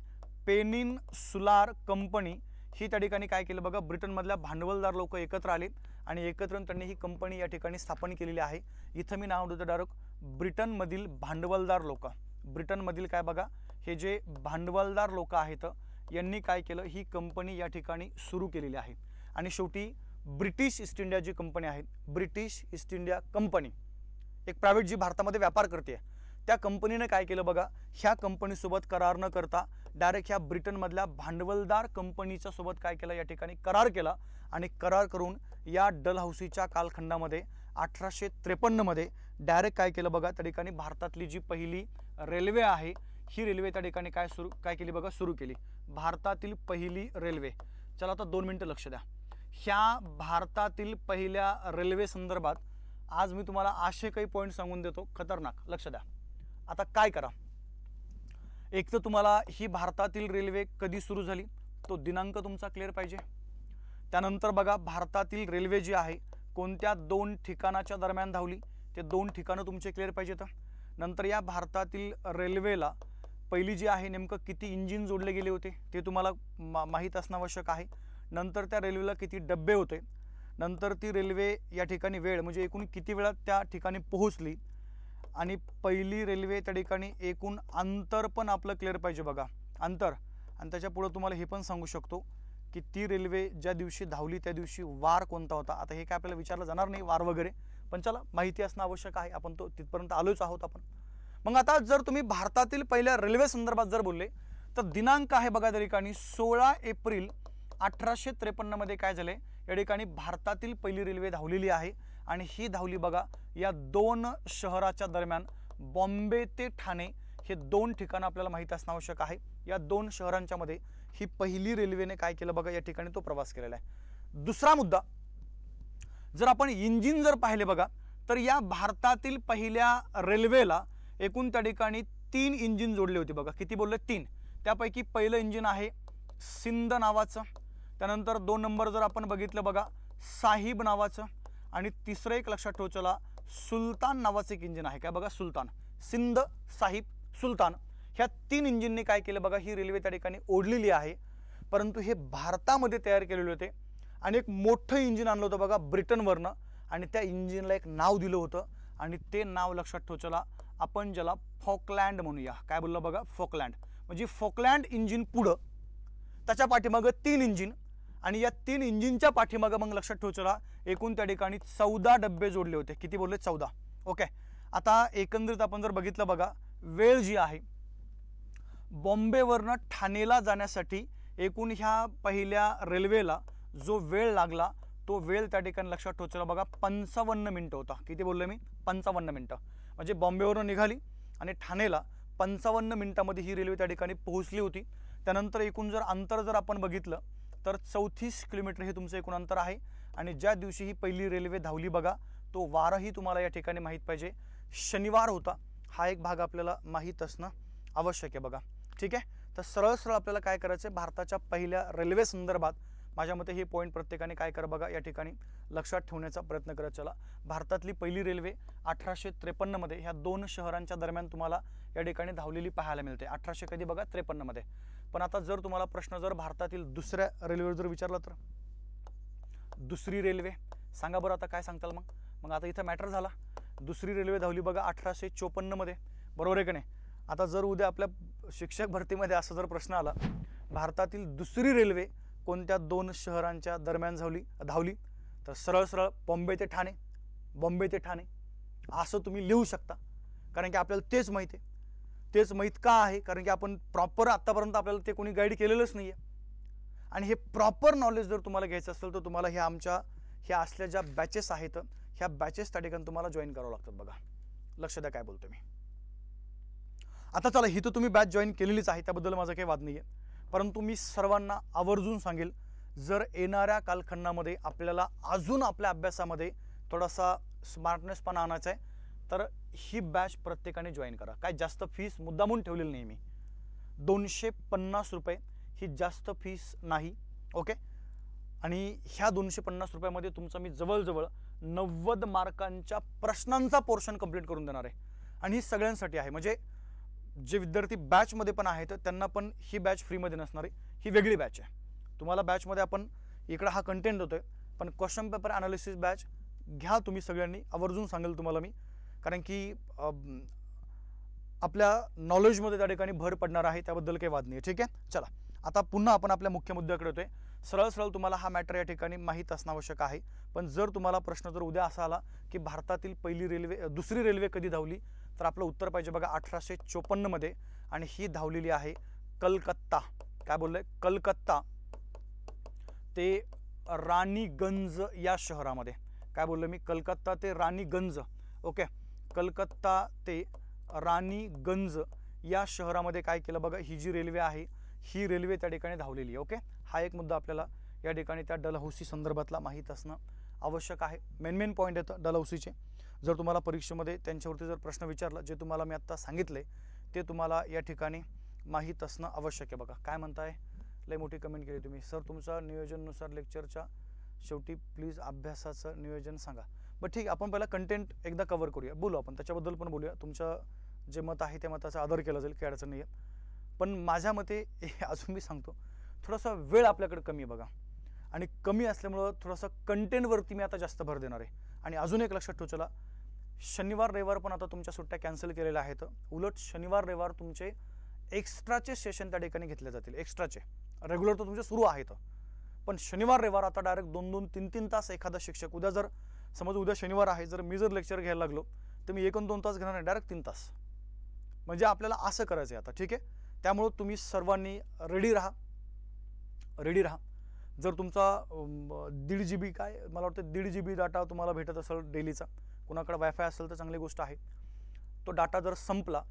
A: पेनिन्सुलार कंपनी. ही त्या ठिकाणी काय केलं बघा, ब्रिटनमधल्या भांडवलदार लोक एकत्र आले आणि एकत्र येऊन त्यांनी ही कंपनी या ठिकाणी स्थापन केलेली आहे. इथं मी नाव देतो डायरेक्ट ब्रिटनमधील भांडवलदार लोक. ब्रिटनमधील काय बघा, हे जे भांडवलदार लोक आहेत यांनी काय केलं, ही कंपनी या ठिकाणी सुरू केलेली आहे. आणि शेवटी ब्रिटिश ईस्ट इंडिया जी कंपनी आहे, ब्रिटिश ईस्ट इंडिया कंपनी एक प्रायव्हेट जी भारतामध्ये व्यापार करते, त्या कंपनीने काय केलं बघा, ह्या कंपनीसोबत करार न करता डायरेक्ट ह्या ब्रिटनमधल्या भांडवलदार कंपनीच्या सोबत काय केलं, या ठिकाणी करार केला. आणि करार करून या डलहौसीच्या कालखंडामध्ये 1853 मध्ये डायरेक्ट काय केलं बघा, त्या ठिकाणी भारतातली जी पहिली रेल्वे आहे ही रेल्वे त्या ठिकाणी काय केली बघा, सुरू केली. भारतातील पहिली रेल्वे. चला आता 2 मिनिटं लक्ष द्या. ह्या भारतातील पहिल्या रेल्वे संदर्भात आज मी तुम्हाला असे काही पॉईंट सांगून देतो खतरनाक. लक्ष द्या. आता काय करा, एक तर तुम्हाला ही भारतातील रेल्वे कधी सुरू झाली तो दिनांक तुमचा क्लिअर पाहिजे. त्यानंतर बघा भारतातील रेल्वे जी आहे कोणत्या 2 ठिकाणाच्या दरम्यान धावली ते 2 ठिकाणं तुमचे क्लिअर पाहिजेत. नंतर या भारतातील रेल्वेला पहिली जी आहे नेमकं किती इंजिन जोडले गेले होते ते तुम्हाला माहीत असणं आवश्यक आहे. नंतर त्या रेल्वेला किती डब्बे होते. नंतर ती रेल्वे या ठिकाणी वेळ म्हणजे एकूण किती वेळात त्या ठिकाणी पोहोचली. आणि पहिली रेल्वे त्या ठिकाणी एकूण अंतर पण आपलं क्लिअर पाहिजे बघा, अंतर. आणि त्याच्या पुढे तुम्हाला हे पण सांगू शकतो की ती रेल्वे ज्या दिवशी धावली त्या दिवशी वार कोणता होता. आता हे काय आपल्याला विचारलं जाणार नाही वार वगैरे, पण चला माहिती असणं आवश्यक आहे, आपण तो तिथपर्यंत आलोच आहोत आपण. मग आता जर तुम्ही भारतातील पहिल्या रेल्वे संदर्भात जर बोलले तर दिनांक आहे बघा त्या ठिकाणी 16 एप्रिल 1853 मध्ये काय झाले, या ठिकाणी भारतातील पहिली रेल्वे धावलेली आहे. आणि ही धावली बघा या 2 शहराच्या दरम्यान, बॉम्बे ते ठाणे हे 2 ठिकाणं आपल्याला माहिती असणं आवश्यक आहे. या 2 शहरांच्या मध्ये ही पहिली रेल्वेने काय केलं बघा, या ठिकाणी तो प्रवास केलेला आहे. दुसरा मुद्दा, जर आपण इंजिन जर पाहिले बघा तर या भारतातील पहिल्या रेल्वेला एकूण त्या ठिकाणी 3 इंजिन जोडले होते बघा. किती बोलले? 3. त्यापैकी पहिलं इंजिन आहे सिंध नावाचं, त्यानंतर 2 नंबर जर आपण बघितलं बघा साहिब नावाचं, आणि तिसरं एक लक्षात ठेवा चला सुलतान नावाचं एक इंजिन आहे. काय बघा? सुलतान. सिंध, साहिब, सुलतान ह्या 3 इंजिनने काय केलं बघा, ही रेल्वे त्या ठिकाणी ओढलेली आहे. परंतु हे भारतामध्ये तयार केलेले होते आणि एक मोठं इंजिन आणलं होतं बघा ब्रिटनवरनं, आणि त्या इंजिनला एक नाव दिलं होतं आणि ते नाव लक्षात ठेवा चला आपण ज्याला फॉकलँड म्हणूया. काय बोललं बघा? फॉकलँड. म्हणजे फॉकलँड इंजिन पुढं, त्याच्या पाठीमागं 3 इंजिन, आणि या 3 इंजिनच्या पाठीमागं मग लक्षात ठेवा चला एकूण त्या ठिकाणी 14 डब्बे जोडले होते. किती बोलले? 14. ओके. आता एकंदरीत आपण जर बघितलं बघा वेळ जी आहे बॉम्बेवरनं ठाणेला जाण्यासाठी एकूण ह्या पहिल्या रेल्वेला जो वेळ लागला तो वेळ त्या ठिकाणी लक्षात ठेवा चला बघा 55 मिनिटं होता. किती बोललो मी? 55 मिनिटं. म्हणजे बॉम्बेवरून निघाली आणि ठाणेला 55 मिनिटांमध्ये ही रेल्वे त्या ठिकाणी पोहोचली होती. त्यानंतर एकूण जर अंतर जर आपण बघितलं तर 34 किलोमीटर हे तुमचं एकूण अंतर आहे. आणि ज्या दिवशी ही पहिली रेल्वे धावली बघा तो वारही तुम्हाला या ठिकाणी माहीत पाहिजे, शनिवार होता. हा एक भाग आपल्याला माहीत असणं आवश्यक आहे बघा. ठीक आहे. तर सरळ सरळ आपल्याला काय करायचं आहे, भारताच्या पहिल्या रेल्वे संदर्भात माझ्या मते हे पॉईंट प्रत्येकाने काय करा बघा या ठिकाणी लक्षात ठेवण्याचा प्रयत्न करत चला. भारतातली पहिली रेल्वे 1853 मध्ये ह्या 2 शहरांच्या दरम्यान तुम्हाला या ठिकाणी धावलेली पाहायला मिळते. 1800 कधी बघा? 53 मध्ये. पण आता जर तुम्हाला प्रश्न जर भारतातील दुसऱ्या रेल्वेवर जर विचारला तर दुसरी रेल्वे सांगा बरं. आता काय सांगताल मग आता इथं मॅटर झाला. दुसरी रेल्वे धावली बघा 1854 मध्ये, बरोबर आहे का नाही? आता जर उद्या आपल्या शिक्षक भरतीमध्ये असा जर प्रश्न आला भारतातील दुसरी रेल्वे कोणत्या 2 शहरांच्या दरम्यान धावली तर सरळ सरळ बॉम्बे ते ठाणे असं तुम्ही लिहू शकता. कारण की आपल्याला तेच माहिती आहे. तेच माहीत का आहे? कारण की आपण प्रॉपर आत्तापर्यंत आपल्याला ते कोणी गाईड केलेलंच नाही आहे. आणि हे प्रॉपर नॉलेज जर तुम्हाला घ्यायचं असेल तर तुम्हाला ह्या असल्या ज्या बॅचेस आहेत ह्या बॅचेस त्या ठिकाणी तुम्हाला जॉईन करावं लागतात बघा. लक्ष द्या काय बोलतो मी. आता चला ही तर तुम्ही बॅच जॉईन केलेलीच आहे, त्याबद्दल माझा काही वाद नाही आहे. परंतु मी सर्वांना आवर्जून सांगेल जर येणाऱ्या कालखंडामध्ये आपल्याला अजून आपल्या अभ्यासामध्ये थोडासा स्मार्टनेसपणा आणायचा आहे तर ही बॅच प्रत्येकाने जॉईन करा. काय जास्त फीस मुद्दामून ठेवलेली नाही मी. 250 रुपये ही जास्त फीस नाही. ओके. आणि ह्या 250 रुपयामध्ये तुमचा मी जवळजवळ 90 मार्कांच्या प्रश्नांचा पोर्शन कंप्लीट करून देणार आहे. आणि ही सगळ्यांसाठी आहे. म्हणजे जे विद्यार्थी बॅचमध्ये पण आहेत त्यांना पण ही बॅच फ्रीमध्ये नसणार आहे. ही वेगळी बॅच आहे. तुम्हाला बॅचमध्ये आपण इकडं हा कंटेंट होतोय पण क्वेश्चन पेपर ॲनालिसिस बॅच घ्या तुम्ही सगळ्यांनी, आवर्जून सांगेल तुम्हाला मी. कारण की आपल्या नॉलेजमध्ये त्या ठिकाणी भर पडणार आहे, त्याबद्दल काही वाद नाही. ठीक आहे. चला आता पुन्हा आपण आपल्या मुख्य मुद्द्याकडे येतोय. सरळ सरळ तुम्हाला हा मॅटर या ठिकाणी माहीत असणं आवश्यक आहे. पण जर तुम्हाला प्रश्न जर उद्या असा आला की भारतातील दुसरी रेल्वे कधी धावली तर आपलं उत्तर पाहिजे बघा 1854 मध्ये, आणि ही धावलेली आहे कलकत्ता. काय बोललोय? कलकत्ता ते राणीगंज या शहरामध्ये. काय बोललो मी? कलकत्ता ते राणीगंज. ओके. कलकत्ता ते राणीगंज या शहरामध्ये काय केलं बघा, ही जी रेल्वे आहे ही रेल्वे त्या ठिकाणी धावलेली आहे. ओके. हा एक मुद्दा आपल्याला या ठिकाणी त्या डलहौसी संदर्भातला माहीत असणं आवश्यक आहे. मेन पॉईंट येतं डलहौसीचे. जर तुम्हाला परीक्षेमध्ये त्यांच्यावरती जर प्रश्न विचारला जे तुम्हाला मी आत्ता सांगितले ते तुम्हाला या ठिकाणी माहीत असणं आवश्यक आहे बघा. काय म्हणताय? लय मोठी कमेंट केली तुम्ही. सर तुमच्या नियोजनानुसार लेक्चरच्या शेवटी प्लीज अभ्यासाचं नियोजन सांगा. बरं ठीक आहे, आपण पहिला कंटेंट एकदा कव्हर करूया, बोलू आपण त्याच्याबद्दल पण बोलूया. तुमचं जे मत आहे त्या मताचा आदर केला जाईल, काही अडचण नाही आहे. पण माझ्या मते अजून मी सांगतो थोडासा वेळ आपल्याकडे कमी आहे बघा. आणि कमी असल्यामुळं थोडासा कंटेंटवरती मी आता जास्त भर देणार आहे. आणि अजून एक लक्षात ठेवा चला, शनिवार रविवार पण आता तुमच्या सुट्ट्या कॅन्सल केलेल्या आहेत. उलट शनिवार रविवार तुमचे एक्स्ट्राचे सेशन त्या ठिकाणी घेतले जातील. एक्स्ट्राचे रेग्युलर तर तुमचे सुरू आहेत पण शनिवार रविवार आता डायरेक्ट 2-2, 3-3 तास एखादा शिक्षक उद्या जर समज उद्या शनिवार आहे जर मी जर लेक्चर घ्यायला लागलो तर मी 1-2 तास घेणार नाही, डायरेक्ट 3 तास. म्हणजे आपल्याला असं करायचं आहे आता. ठीक आहे. त्यामुळं तुम्ही सर्वांनी रेडी राहा. जर तुमचा 1.5 GB काय मला वाटतं 1.5 GB डाटा तुम्हाला भेटत असेल डेलीचा, कुणाकडे वायफाय असेल तर चांगली गोष्ट आहे. तो डाटा जर संपला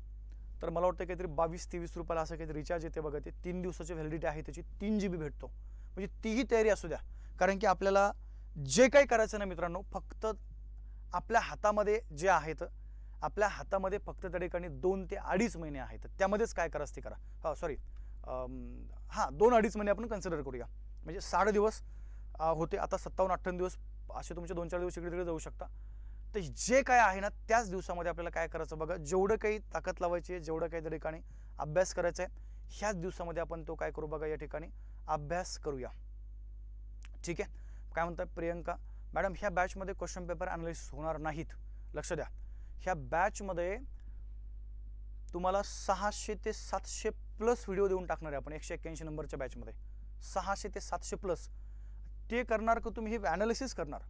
A: तर मला वाटतं काहीतरी 22-23 रुपयाला असं काहीतरी रिचार्ज येते बघा. ते 3 दिवसाची व्हॅलिडिटी आहे त्याची, 3 GB भेटतो. म्हणजे तीही तयारी असू द्या. कारण की आपल्याला जे काही करायचं ना मित्रांनो, फक्त आपल्या हातामध्ये जे आहेत आपल्या हातामध्ये फक्त त्या ठिकाणी 2 ते 2.5 महिने आहेत, तर त्यामध्येच काय करायचं ते करा. सॉरी, 2-2.5 महिने आपण कन्सिडर करूया. म्हणजे 60 दिवस होते, आता 57-58 दिवस असे तुमचे 2-4 दिवस इकडे तिकडे जाऊ शकता. तर जे काय आहे ना त्याच दिवसामध्ये आपल्याला काय करायचं बघा, जेवढं काही ताकद लावायची आहे, जेवढं काही त्या ठिकाणी अभ्यास करायचा आहे, ह्याच दिवसामध्ये आपण तो काय करू बघा, या ठिकाणी अभ्यास करूया. ठीक आहे. काय म्हणतात प्रियंका मॅडम, ह्या बॅचमध्ये क्वेश्चन पेपर अनालिसिस होणार नाहीत. लक्ष द्या, ह्या बॅचमध्ये तुम्हाला 600 ते 700 प्लस व्हिडिओ देऊन टाकणार आहे आपण 181 नंबरच्या बॅचमध्ये. 600 ते 700 प्लस ते करणार का तुम्ही, हे ॲनालिसिस करणार.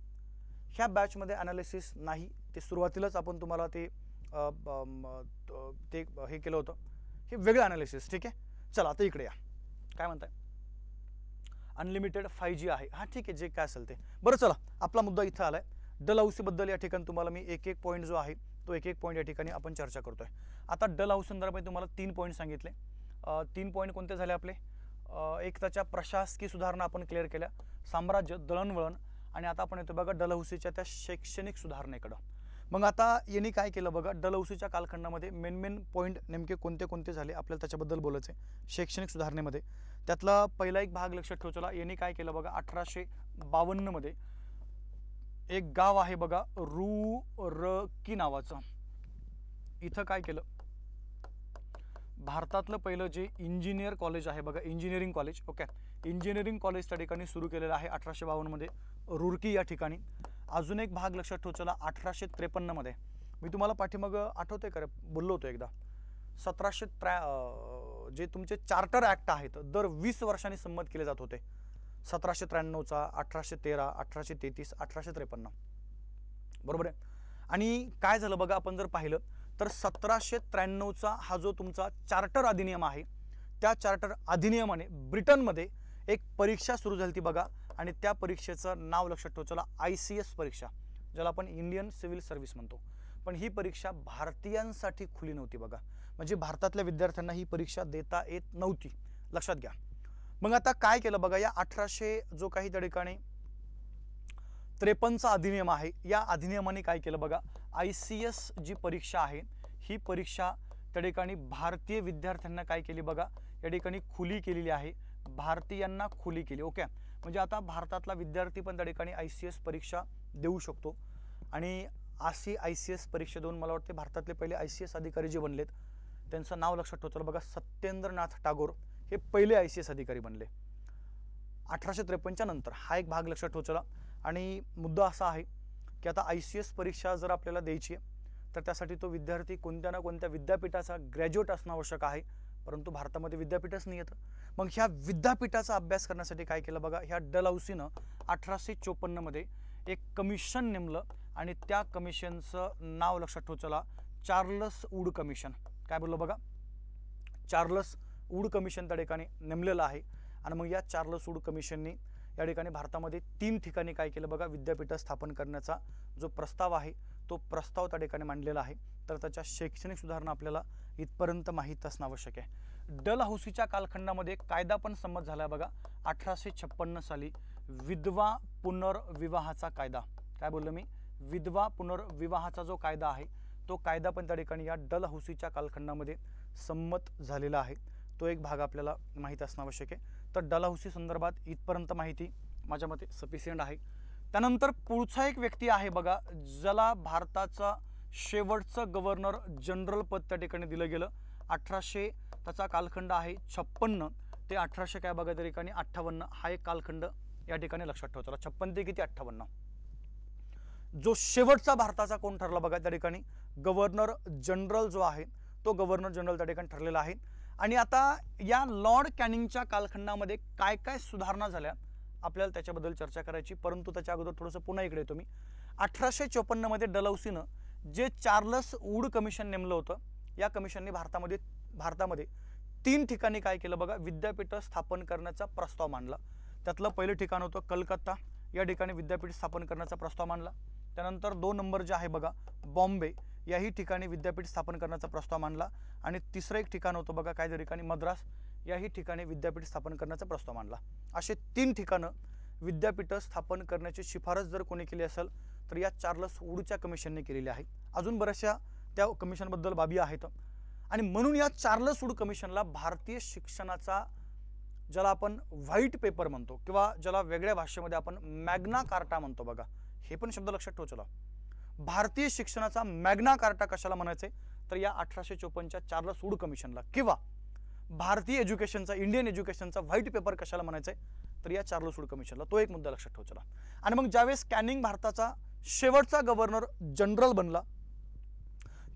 A: ह्या बॅचमध्ये ॲनालिसिस नाही, ते सुरुवातीलाच आपण तुम्हाला ते हे केलं होतं, हे वेगळं ॲनालिसिस. ठीक आहे. चला आता इकडे या. काय म्हणताय, अनलिमिटेड 5G आहे. हां ठीक आहे, जे काय असेल ते. बरं चला, आपला मुद्दा इथं आला आहे. डलहौसीबद्दल या ठिकाणी तुम्हाला मी एक पॉईंट जो आहे तो एक पॉईंट या ठिकाणी आपण चर्चा करतोय. आता डलहौसी संदर्भात तुम्हाला 3 पॉईंट सांगितले. 3 पॉईंट कोणते झाले आपले, एक त्याच्या प्रशासकीय सुधारणा आपण क्लिअर केल्या, साम्राज्य, दळणवळण, आणि आता आपण येतो बघा डलहौसीच्या त्या शैक्षणिक सुधारणेकडं. मग आता यांनी काय केलं बघा, डलहौसीच्या कालखंडामध्ये मेन पॉईंट नेमके कोणते कोणते झाले आपल्याला त्याच्याबद्दल बोलायचं आहे शैक्षणिक सुधारणेमध्ये. त्यातला पहिला एक भाग लक्षात ठेवला. यांनी काय केलं बघा, 1852 मध्ये एक गाव आहे बघा रुरकी नावाचं. इथं काय केलं, भारतातलं पहिलं जे इंजिनियर कॉलेज आहे बघा, engineering college. Okay, engineering college त्या ठिकाणी सुरू केलेलं आहे 1852 मध्ये रुरकी या ठिकाणी. अजून एक भाग लक्षात ठेवला 1853 मध्ये. मी तुम्हाला पाठीमागं आठवतंय का बोललो होतो एकदा, 1703 जे तुमचे चार्टर ॲक्ट आहेत दर 20 वर्षांनी संमत केले जात होते. 1793चा, 1813, 1833, 1853, बरोबर आहे. आणि काय झालं बघा, आपण जर पाहिलं तर 1793चा हा जो तुमचा चार्टर अधिनियम आहे, त्या चार्टर अधिनियमाने ब्रिटनमध्ये एक परीक्षा सुरू झाली ती बघा, आणि त्या परीक्षेचं नाव लक्षात ठेवलं ICS परीक्षा, ज्याला आपण इंडियन सिव्हिल सर्व्हिस म्हणतो. पण ही परीक्षा भारतीयांसाठी खुली नव्हती बघा, म्हणजे भारतातल्या विद्यार्थ्यांना ही परीक्षा देता येत नव्हती. लक्षात घ्या. मग आता काय केलं बघा, या 1800 जो काही त्या ठिकाणी 53चा अधिनियम आहे, या अधिनियमाने काय केलं बघा, ICS जी परीक्षा आहे ही परीक्षा त्या ठिकाणी भारतीय विद्यार्थ्यांना काय केली बघा, या ठिकाणी खुली केलेली आहे, भारतीयांना खुली केली. ओके, म्हणजे आता भारतातला विद्यार्थी पण त्या ठिकाणी ICS परीक्षा देऊ शकतो. आणि अशी ICS परीक्षा देऊन मला वाटते भारतातले पहिले ICS अधिकारी जे बनलेत त्यांचं नाव लक्षात ठेवलं बघा, सत्येंद्रनाथ टागोर हे पहिले ICS अधिकारी बनले 1853च्या नंतर. हा एक भाग लक्षात ठेवला. आणि मुद्दा असा आहे की आता ICS परीक्षा जर आपल्याला द्यायची आहे तर त्यासाठी तो विद्यार्थी कोणत्या ना कोणत्या विद्यापीठाचा ग्रॅज्युएट असणं आवश्यक आहे, परंतु भारतामध्ये विद्यापीठच नाही येतं. मग ह्या विद्यापीठाचा अभ्यास करण्यासाठी काय केलं बघा, ह्या डलहौसीनं 1854 मध्ये एक कमिशन नेमलं, आणि त्या कमिशनचं नाव लक्षात ठेवलं चार्लस वूड कमिशन. काय बोललो बघा, चार्लस वूड कमिशन त्या ठिकाणी नेमलेलं आहे. आणि मग या चार्लस वूड कमिशननी या ठिकाणी भारतामध्ये 3 ठिकाणी काय केलं बघा, विद्यापीठ स्थापन करण्याचा जो प्रस्ताव आहे तो प्रस्ताव त्या ठिकाणी मांडलेला आहे. तर त्याच्या शैक्षणिक सुधारणा आपल्याला इथपर्यंत माहीत असणं आवश्यक आहे. डलहौसीच्या कालखंडामध्ये कायदा पण संमत झाला बघा, 1856 साली विधवा पुनर्विवाहाचा कायदा. काय बोललो मी, विधवा पुनर्विवाहाचा जो कायदा आहे तो कायदा पण त्या ठिकाणी या डलहौसीच्या कालखंडामध्ये संमत झालेला आहे. तो एक भाग आपल्याला माहीत असणं आवश्यक आहे. तर डलहौसी संदर्भात इथपर्यंत माहिती माझ्या मते सफिशियंट आहे. त्यानंतर पुढचा एक व्यक्ती आहे बघा, ज्याला भारताचा शेवटचं गव्हर्नर जनरल पद त्या ठिकाणी दिलं गेलं. 1800 त्याचा कालखंड आहे 56 ते 1800 काय बघा त्या ठिकाणी 58. हा एक कालखंड या ठिकाणी लक्षात ठेवतो. 56 ते किती 58. जो शेवटचा भारताचा कोण ठरला बघा, त्या ठिकाणी गव्हर्नर जनरल जो आहे तो गव्हर्नर जनरल त्या ठिकाणी ठरलेला आहे. आणि आता या लॉर्ड कॅनिंगच्या कालखंडामध्ये काय काय सुधारणा झाल्या आपल्याला त्याच्याबद्दल चर्चा करायची, परंतु त्याच्या अगोदर थोडंसं पुन्हा इकडे येतो मी. 1854 मध्ये डलहौसीनं जे चार्लस वूड कमिशन नेमलं होतं, या कमिशनने भारतामध्ये 3 ठिकाणी काय केलं बघा, विद्यापीठ स्थापन करण्याचा प्रस्ताव मांडला. त्यातलं पहिलं ठिकाण होतं कलकत्ता, या ठिकाणी विद्यापीठ स्थापन करण्याचा प्रस्ताव मांडला. त्यानंतर 2 नंबर जे आहे बघा बॉम्बे, याही ठिकाणी विद्यापीठ स्थापन करण्याचा प्रस्ताव मांडला. आणि तिसरं एक ठिकाण होतं बघा काय त्या ठिकाणी मद्रास, याही ठिकाणी विद्यापीठ स्थापन करण्याचा प्रस्ताव मांडला. असे 3 ठिकाणं विद्यापीठ स्थापन करण्याची शिफारस जर कोणी केली असेल तर या चार्लस वूडच्या कमिशनने केलेली आहे. अजून बऱ्याचशा त्या कमिशनबद्दल बाबी आहेत आणि म्हणून या चार्ल्स वूड कमिशनला भारतीय शिक्षणाचा, ज्याला आपण व्हाईट पेपर म्हणतो किंवा ज्याला वेगळ्या भाषेमध्ये आपण मॅग्ना कार्टा म्हणतो, बघा हे पण शब्द लक्षात ठेवा. चला, भारतीय शिक्षणाचा मॅग्ना कार्टा कशाला म्हणायचे तर या 1854च्या चार्ल्स वूड कमिशनला, किंवा भारतीय एज्युकेशनचा, इंडियन एज्युकेशनचा व्हाईट पेपर कशाला म्हणायचे तर या चार्ल्स वूड कमिशनला. तो एक मुद्दा लक्षात ठेवा. चला, आणि मग ज्यावेळेस कॅनिंग भारताचा शेवटचा गव्हर्नर जनरल बनला,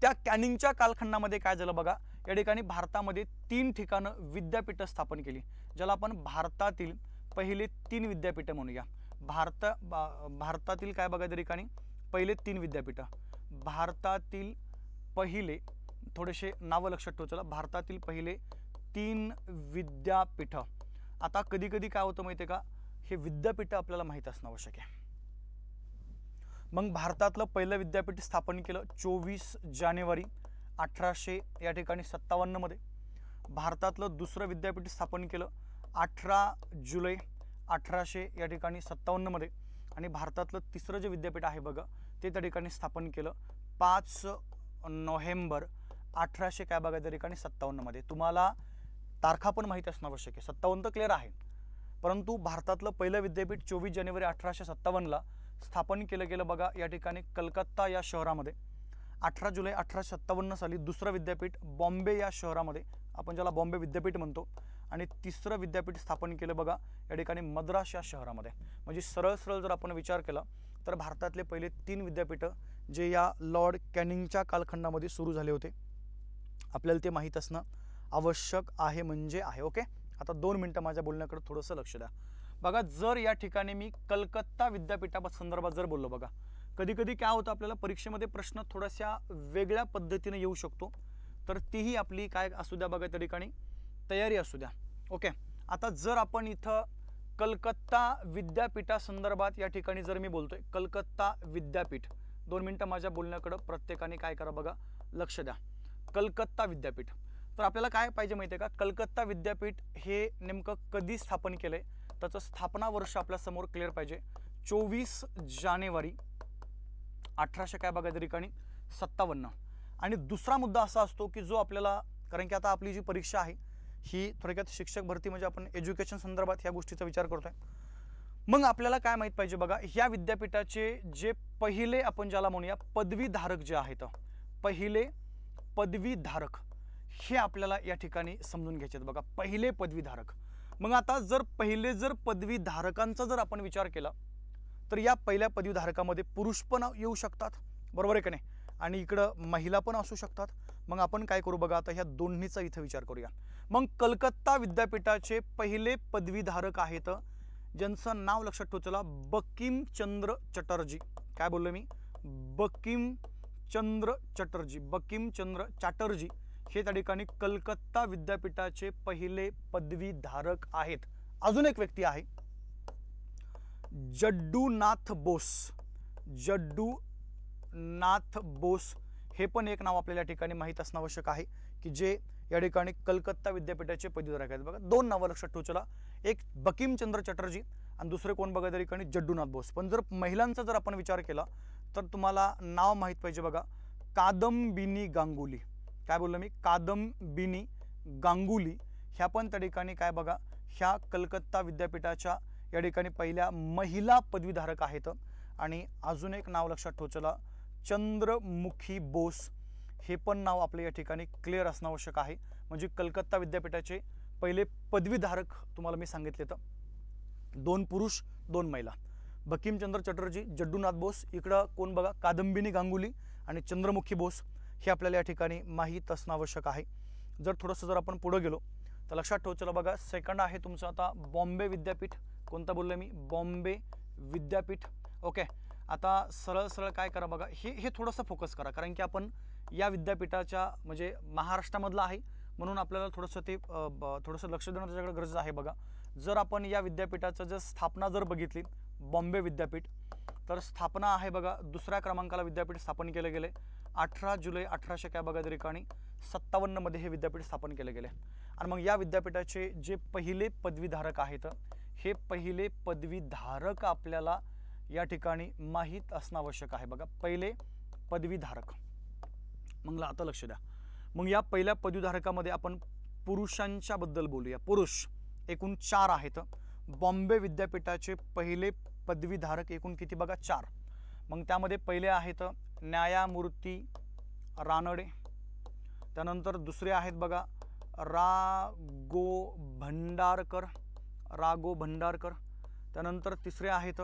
A: त्या कॅनिंगच्या कालखंडामध्ये काय झालं बघा, या ठिकाणी भारतामध्ये 3 ठिकाणं विद्यापीठ स्थापन केली, ज्याला आपण भारतातील पहिले 3 विद्यापीठ म्हणूया. भारतातील काय बघा त्या ठिकाणी पहिले 3 विद्यापीठ, भारतातील पहिले, थोडेसे नावं लक्षात ठेवा. चला, भारतातील पहिले 3 विद्यापीठ. आता कधी कधी काय होतं माहिती आहे का, हे विद्यापीठ आपल्याला माहीत असणं आवश्यक आहे. मग भारतातलं पहिलं विद्यापीठ स्थापन केलं 24 जानेवारी 1800 या ठिकाणी 57 मध्ये. भारतातलं दुसरं विद्यापीठ स्थापन केलं 18 जुलै 1800 या ठिकाणी 57 मध्ये. आणि भारतातलं तिसरं जे विद्यापीठ आहे बघा, ते त्या ठिकाणी स्थापन केलं 5 नोव्हेंबर 1800 काय बघा त्या ठिकाणी 57 मध्ये. तुम्हाला तारखा पण माहिती असणं आवश्यक आहे. 57 तर क्लिअर आहे, परंतु भारतातलं पहिलं विद्यापीठ 24 जानेवारी 1857ला स्थापन केलं गेलं बघा या ठिकाणी कलकत्ता या शहरामध्ये. 18 जुलै 1857 साली दुसरं विद्यापीठ बॉम्बे या शहरामध्ये, आपण ज्याला बॉम्बे विद्यापीठ म्हणतो. आणि तिसरं विद्यापीठ स्थापन केलं बघा या ठिकाणी मद्रास या शहरामध्ये. म्हणजे सरळ सरळ जर आपण विचार केला तर भारतातले पहिले 3 विद्यापीठ जे या लॉर्ड कॅनिंगच्या कालखंडामध्ये सुरू झाले होते, आपल्याला ते माहीत असणं आवश्यक आहे म्हणजे आहे. ओके, आता 2 मिनटं माझ्या बोलण्याकडे थोडंसं लक्ष द्या. बघा, जर या ठिकाणी मी कलकत्ता विद्यापीठासंदर्भात जर बोललो, बघा कधी कधी काय होतं आपल्याला परीक्षेमध्ये प्रश्न थोड्याशा वेगळ्या पद्धतीने येऊ शकतो, तर तीही आपली काय असू द्या बघा त्या ठिकाणी तयारी असू द्या. ओके, आता जर आपण इथं कलकत्ता विद्यापीठासंदर्भात या ठिकाणी जर मी बोलतोय कलकत्ता विद्यापीठ, 2 मिनटं माझ्या बोलण्याकडे प्रत्येकाने काय करा बघा लक्ष द्या. कलकत्ता विद्यापीठ, तर आपल्याला काय पाहिजे माहिती आहे का, कलकत्ता विद्यापीठ हे नेमकं कधी स्थापन केलंय त्याचं स्थापना वर्ष आपल्या समोर क्लिअर पाहिजे. 24 जानेवारी 1800 काय बघा त्या ठिकाणी 57. आणि दुसरा मुद्दा असा असतो की जो आपल्याला, कारण की आता आपली जी परीक्षा आहे ही थोडक्यात शिक्षक भरती म्हणजे आपण एज्युकेशन संदर्भात ह्या गोष्टीचा विचार करतोय. मग आपल्याला काय माहित पाहिजे बघा, ह्या विद्यापीठाचे जे पहिले आपण ज्याला म्हणूया पदवीधारक जे आहेत, पहिले पदवीधारक हे आपल्याला या ठिकाणी समजून घ्यायचे आहेत बघा, पहिले पदवीधारक. मग आता जर पहिले पदवीधारकांचा जर आपण विचार केला तर या पहिल्या पदवीधारकामध्ये पुरुष पण येऊ शकतात, बरोबर आहे का नाही, आणि इकडं महिला पण असू शकतात. मग आपण काय करू बघा, आता ह्या दोन्हीचा इथं विचार करूया. मग कलकत्ता विद्यापीठाचे पहिले पदवीधारक आहेत ज्यांचं नाव लक्षात ठेवा. चला, बंकिमचंद्र चटर्जी. काय बोललो मी, बंकिमचंद्र चटर्जी, बंकिमचंद्र चटर्जी हे त्या ठिकाणी कलकत्ता विद्यापीठाचे पहिले पदवीधारक आहेत. अजून एक व्यक्ती आहे जड्डूनाथ बोस. जड्डूनाथ बोस हे पण एक नाव आपल्याला या ठिकाणी माहीत असणं आवश्यक आहे की जे या ठिकाणी कलकत्ता विद्यापीठाचे पदवीधारक आहेत. बघा 2 नावं लक्षात ठेवू. चला, एक बंकिमचंद्र चटर्जी आणि दुसरे कोण बघा त्या ठिकाणी जड्डूनाथ बोस. पण जर महिलांचा जर आपण विचार केला तर तुम्हाला नाव माहीत पाहिजे बघा, कादंबिनी गांगुली. काय बोललो मी, कादंबिनी गांगुली ह्या पण त्या ठिकाणी काय बघा ह्या कलकत्ता विद्यापीठाच्या या ठिकाणी पहिल्या महिला पदवीधारक आहेत. आणि अजून एक नाव लक्षात ठेवा. चला, चंद्रमुखी बोस हे पण नाव आपल्या या ठिकाणी क्लिअर असणं आवश्यक आहे. म्हणजे कलकत्ता विद्यापीठाचे पहिले पदवीधारक तुम्हाला मी सांगितले तर 2 पुरुष 2 महिला, बंकिमचंद्र चटर्जी, जड्डूनाथ बोस, इकडं कोण बघा कादंबिनी गांगुली आणि चंद्रमुखी बोस हे आपल्याला या ठिकाणी माहीत असणं आवश्यक आहे. जर थोडंसं जर आपण पुढे गेलो तर लक्षात ठेवा. चला बघा, सेकंड आहे तुमचं आता बॉम्बे विद्यापीठ. कोणतं बोललो मी, बॉम्बे विद्यापीठ. ओके, आता सरळ सरळ काय करा बघा, हे थोडंसं फोकस करा, कारण की आपण या विद्यापीठाच्या म्हणजे महाराष्ट्रामधलं आहे म्हणून आपल्याला थोडंसं ते थोडंसं लक्ष देणं त्याच्याकडे गरजेचं आहे. बघा, जर आपण या विद्यापीठाचं जर स्थापना जर बघितली बॉम्बे विद्यापीठ, तर स्थापना आहे बघा 2ऱ्या क्रमांकाला विद्यापीठ स्थापन केले गेले 18 जुलै 1800 काय बघा त्या ठिकाणी 57 मध्ये हे विद्यापीठ स्थापन केले गेले. आणि मग या विद्यापीठाचे जे पहिले पदवीधारक आहेत हे पहिले पदवीधारक आपल्याला या ठिकाणी माहीत असणं आवश्यक आहे. बघा, पहिले पदवीधारक मग आता लक्ष द्या. मग या पहिल्या पदवीधारकामध्ये आपण पुरुषांच्याबद्दल बोलूया. पुरुष एकूण 4 आहेत. बॉम्बे विद्यापीठाचे पहिले पदवीधारक एकूण किती बघा 4. मग त्यामध्ये पहिले आहेत न्यायमूर्ती रानडे. त्यानंतर दुसरे आहेत बघा राघो भंडारकर. त्यानंतर तिसरे आहेत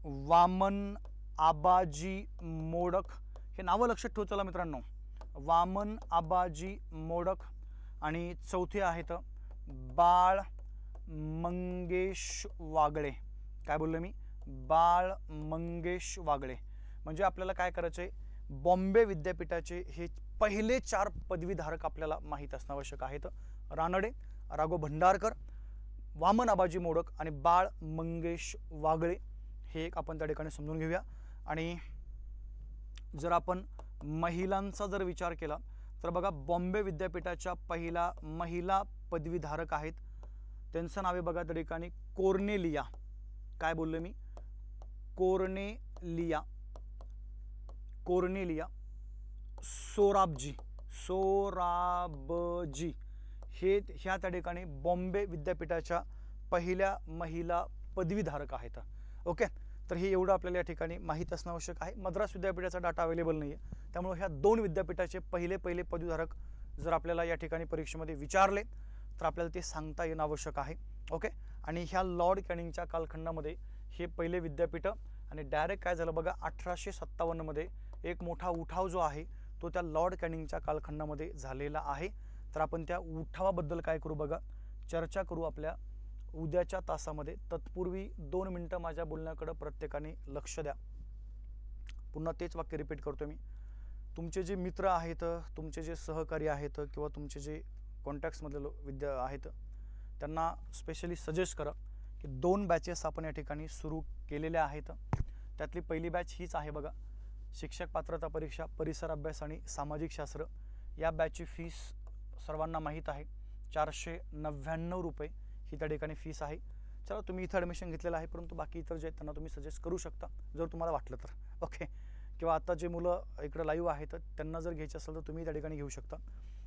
A: वामन आबाजी मोडक. हे नावं लक्षात ठेवा चला मित्रांनो, वामन आबाजी मोडक. आणि चौथे आहेत बाळ मंगेश वागळे. काय बोललो मी? बाळ मंगेश वागळे. म्हणजे आपल्याला काय करायचं आहे, बॉम्बे विद्यापीठाचे हे पहिले 4 पदवीधारक आपल्याला माहीत असणं आवश्यक आहेत. रानडे, राघो भंडारकर, वामन आबाजी मोडक आणि बाळ मंगेश वागळे. हे एक आपण त्या ठिकाणी समजून घेऊया. आणि जर आपण महिलांचा जर विचार केला तर बघा बॉम्बे विद्यापीठाच्या पहिला महिला पदवीधारक आहेत. त्यांचं नाव आहे बघा त्या ठिकाणी कोर्नेलिया. काय बोललो मी? कोर्नेलिया सोराबजी. हे ह्या त्या ठिकाणी बॉम्बे विद्यापीठाच्या पहिल्या महिला पदवीधारक आहेत. ओके, तर हे एवढं आपल्याला या ठिकाणी माहीत असणं आवश्यक आहे. मद्रास विद्यापीठाचा डाटा अवेलेबल नाही आहे, त्यामुळे ह्या 2 विद्यापीठाचे पहिले पदवीधारक जर आपल्याला या ठिकाणी परीक्षेमध्ये विचारले तर आपल्याला ते सांगता येणं आवश्यक आहे. ओके, आणि ह्या लॉर्ड कॅनिंगच्या कालखंडामध्ये हे पहिले विद्यापीठ आणि डायरेक्ट काय झालं बघा 1857 मध्ये एक मोठा उठाव जो आहे तो त्या लॉर्ड कॅनिंगच्या कालखंडामध्ये झालेला आहे. तर आपण त्या उठावाबद्दल काय करू बघा, चर्चा करू आपल्या उद्याच्या तासामध्ये. तत्पूर्वी 2 मिनिटं माझ्या बोलण्याकडे प्रत्येकाने लक्ष द्या. पुन्हा तेच वाक्य रिपीट करतो मी. तुमचे जे मित्र आहेत, तुमचे जे सहकारी आहेत किंवा तुमचे जे कॉन्टॅक्ट्समधले आहेत त्यांना स्पेशली सजेस्ट करा की 2 बॅचेस आपण या ठिकाणी सुरू केलेल्या आहेत. त्यातली पहिली बॅच हीच आहे बघा, शिक्षक पात्रता परीक्षा, परिसर अभ्यास आणि सामाजिक शास्त्र. या बॅचची फीस सर्वांना माहीत आहे, 499 रुपये ही त्या ठिकाणी फीस आहे. चला, तुम्ही इथं ॲडमिशन घेतलेलं आहे, परंतु बाकी इतर जे आहेत त्यांना तुम्ही सजेस्ट करू शकता जर तुम्हाला वाटलं तर. ओके, किंवा आता जे मुलं इकडं लाईव्ह आहेत त्यांना जर घ्यायचं असेल तर तुम्ही त्या ठिकाणी घेऊ शकता.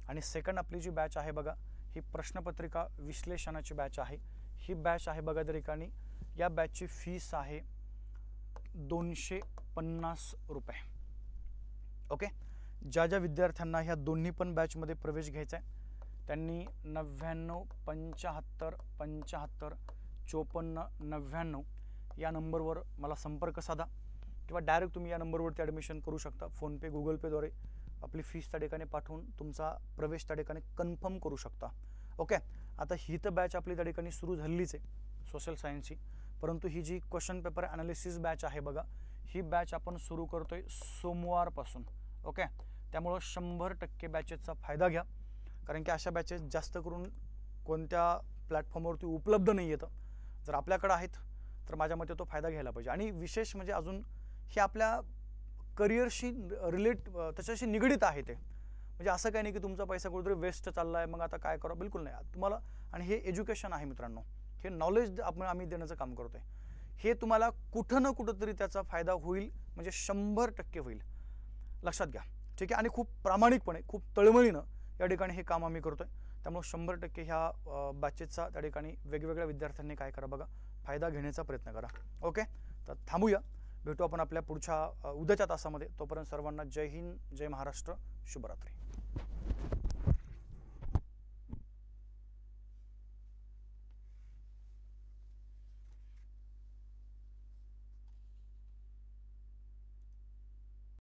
A: आणि सेकंड आपली जी बॅच आहे बघा, ही प्रश्नपत्रिका विश्लेषणाची बॅच आहे. ही बॅच आहे बघा त्या ठिकाणी, या बॅचची फीस आहे 250 रुपये. ओके, ज्या विद्यार्थ्यांना ह्या दोन्ही पण बॅचमध्ये प्रवेश घ्यायचा आहे त्यांनी 99 75 55 54 99 या नंबरवर मला संपर्क साधा किंवा डायरेक्ट तुम्ही या नंबरवरती ॲडमिशन करू शकता. फोनपे, गुगल पेद्वारे आपली फीस त्या ठिकाणी पाठवून तुमचा प्रवेश त्या ठिकाणी कन्फर्म करू शकता. ओके, आता ही तर बॅच आपली त्या ठिकाणी सुरू झालीच आहे सोशल सायन्सची, परंतु ही जी क्वेश्चन पेपर ॲनालिसिस बॅच आहे बघा, ही बॅच आपण सुरू करतोय सोमवारपासून. ओके, त्यामुळं 100% बॅचेसचा फायदा घ्या, कारण की अशा बॅचेस जास्त करून कोणत्या प्लॅटफॉर्मवरती उपलब्ध नाही आहेत. जर आपल्याकडे आहेत तर माझ्या मते तो फायदा घ्यायला पाहिजे. आणि विशेष म्हणजे अजून हे आपल्या करिअरशी त्याच्याशी निगडीत आहे ते. म्हणजे असं काही नाही की तुमचा पैसा कुठेतरी वेस्ट चालला आहे मग आता काय करा, बिलकुल नाही. तुम्हाला, आणि हे एज्युकेशन आहे मित्रांनो, हे नॉलेज आम्ही देण्याचं काम करतोय. हे तुम्हाला कुठं ना कुठंतरी त्याचा फायदा होईल, म्हणजे 100% होईल, लक्षात घ्या. ठीक आहे, आणि खूप प्रामाणिकपणे, खूप तळमळीनं या ठिकाणी हे काम आम्ही करतोय. त्यामुळे 100% ह्या बॅचेसचा त्या ठिकाणी वेगवेगळ्या विद्यार्थ्यांनी काय करा बघा, फायदा घेण्याचा प्रयत्न करा. ओके, तर थांबूया, भेटू आपण आपल्या पुढच्या उद्याच्या तासामध्ये. तोपर्यंत सर्वांना जय हिंद, जय महाराष्ट्र, शुभरात्री.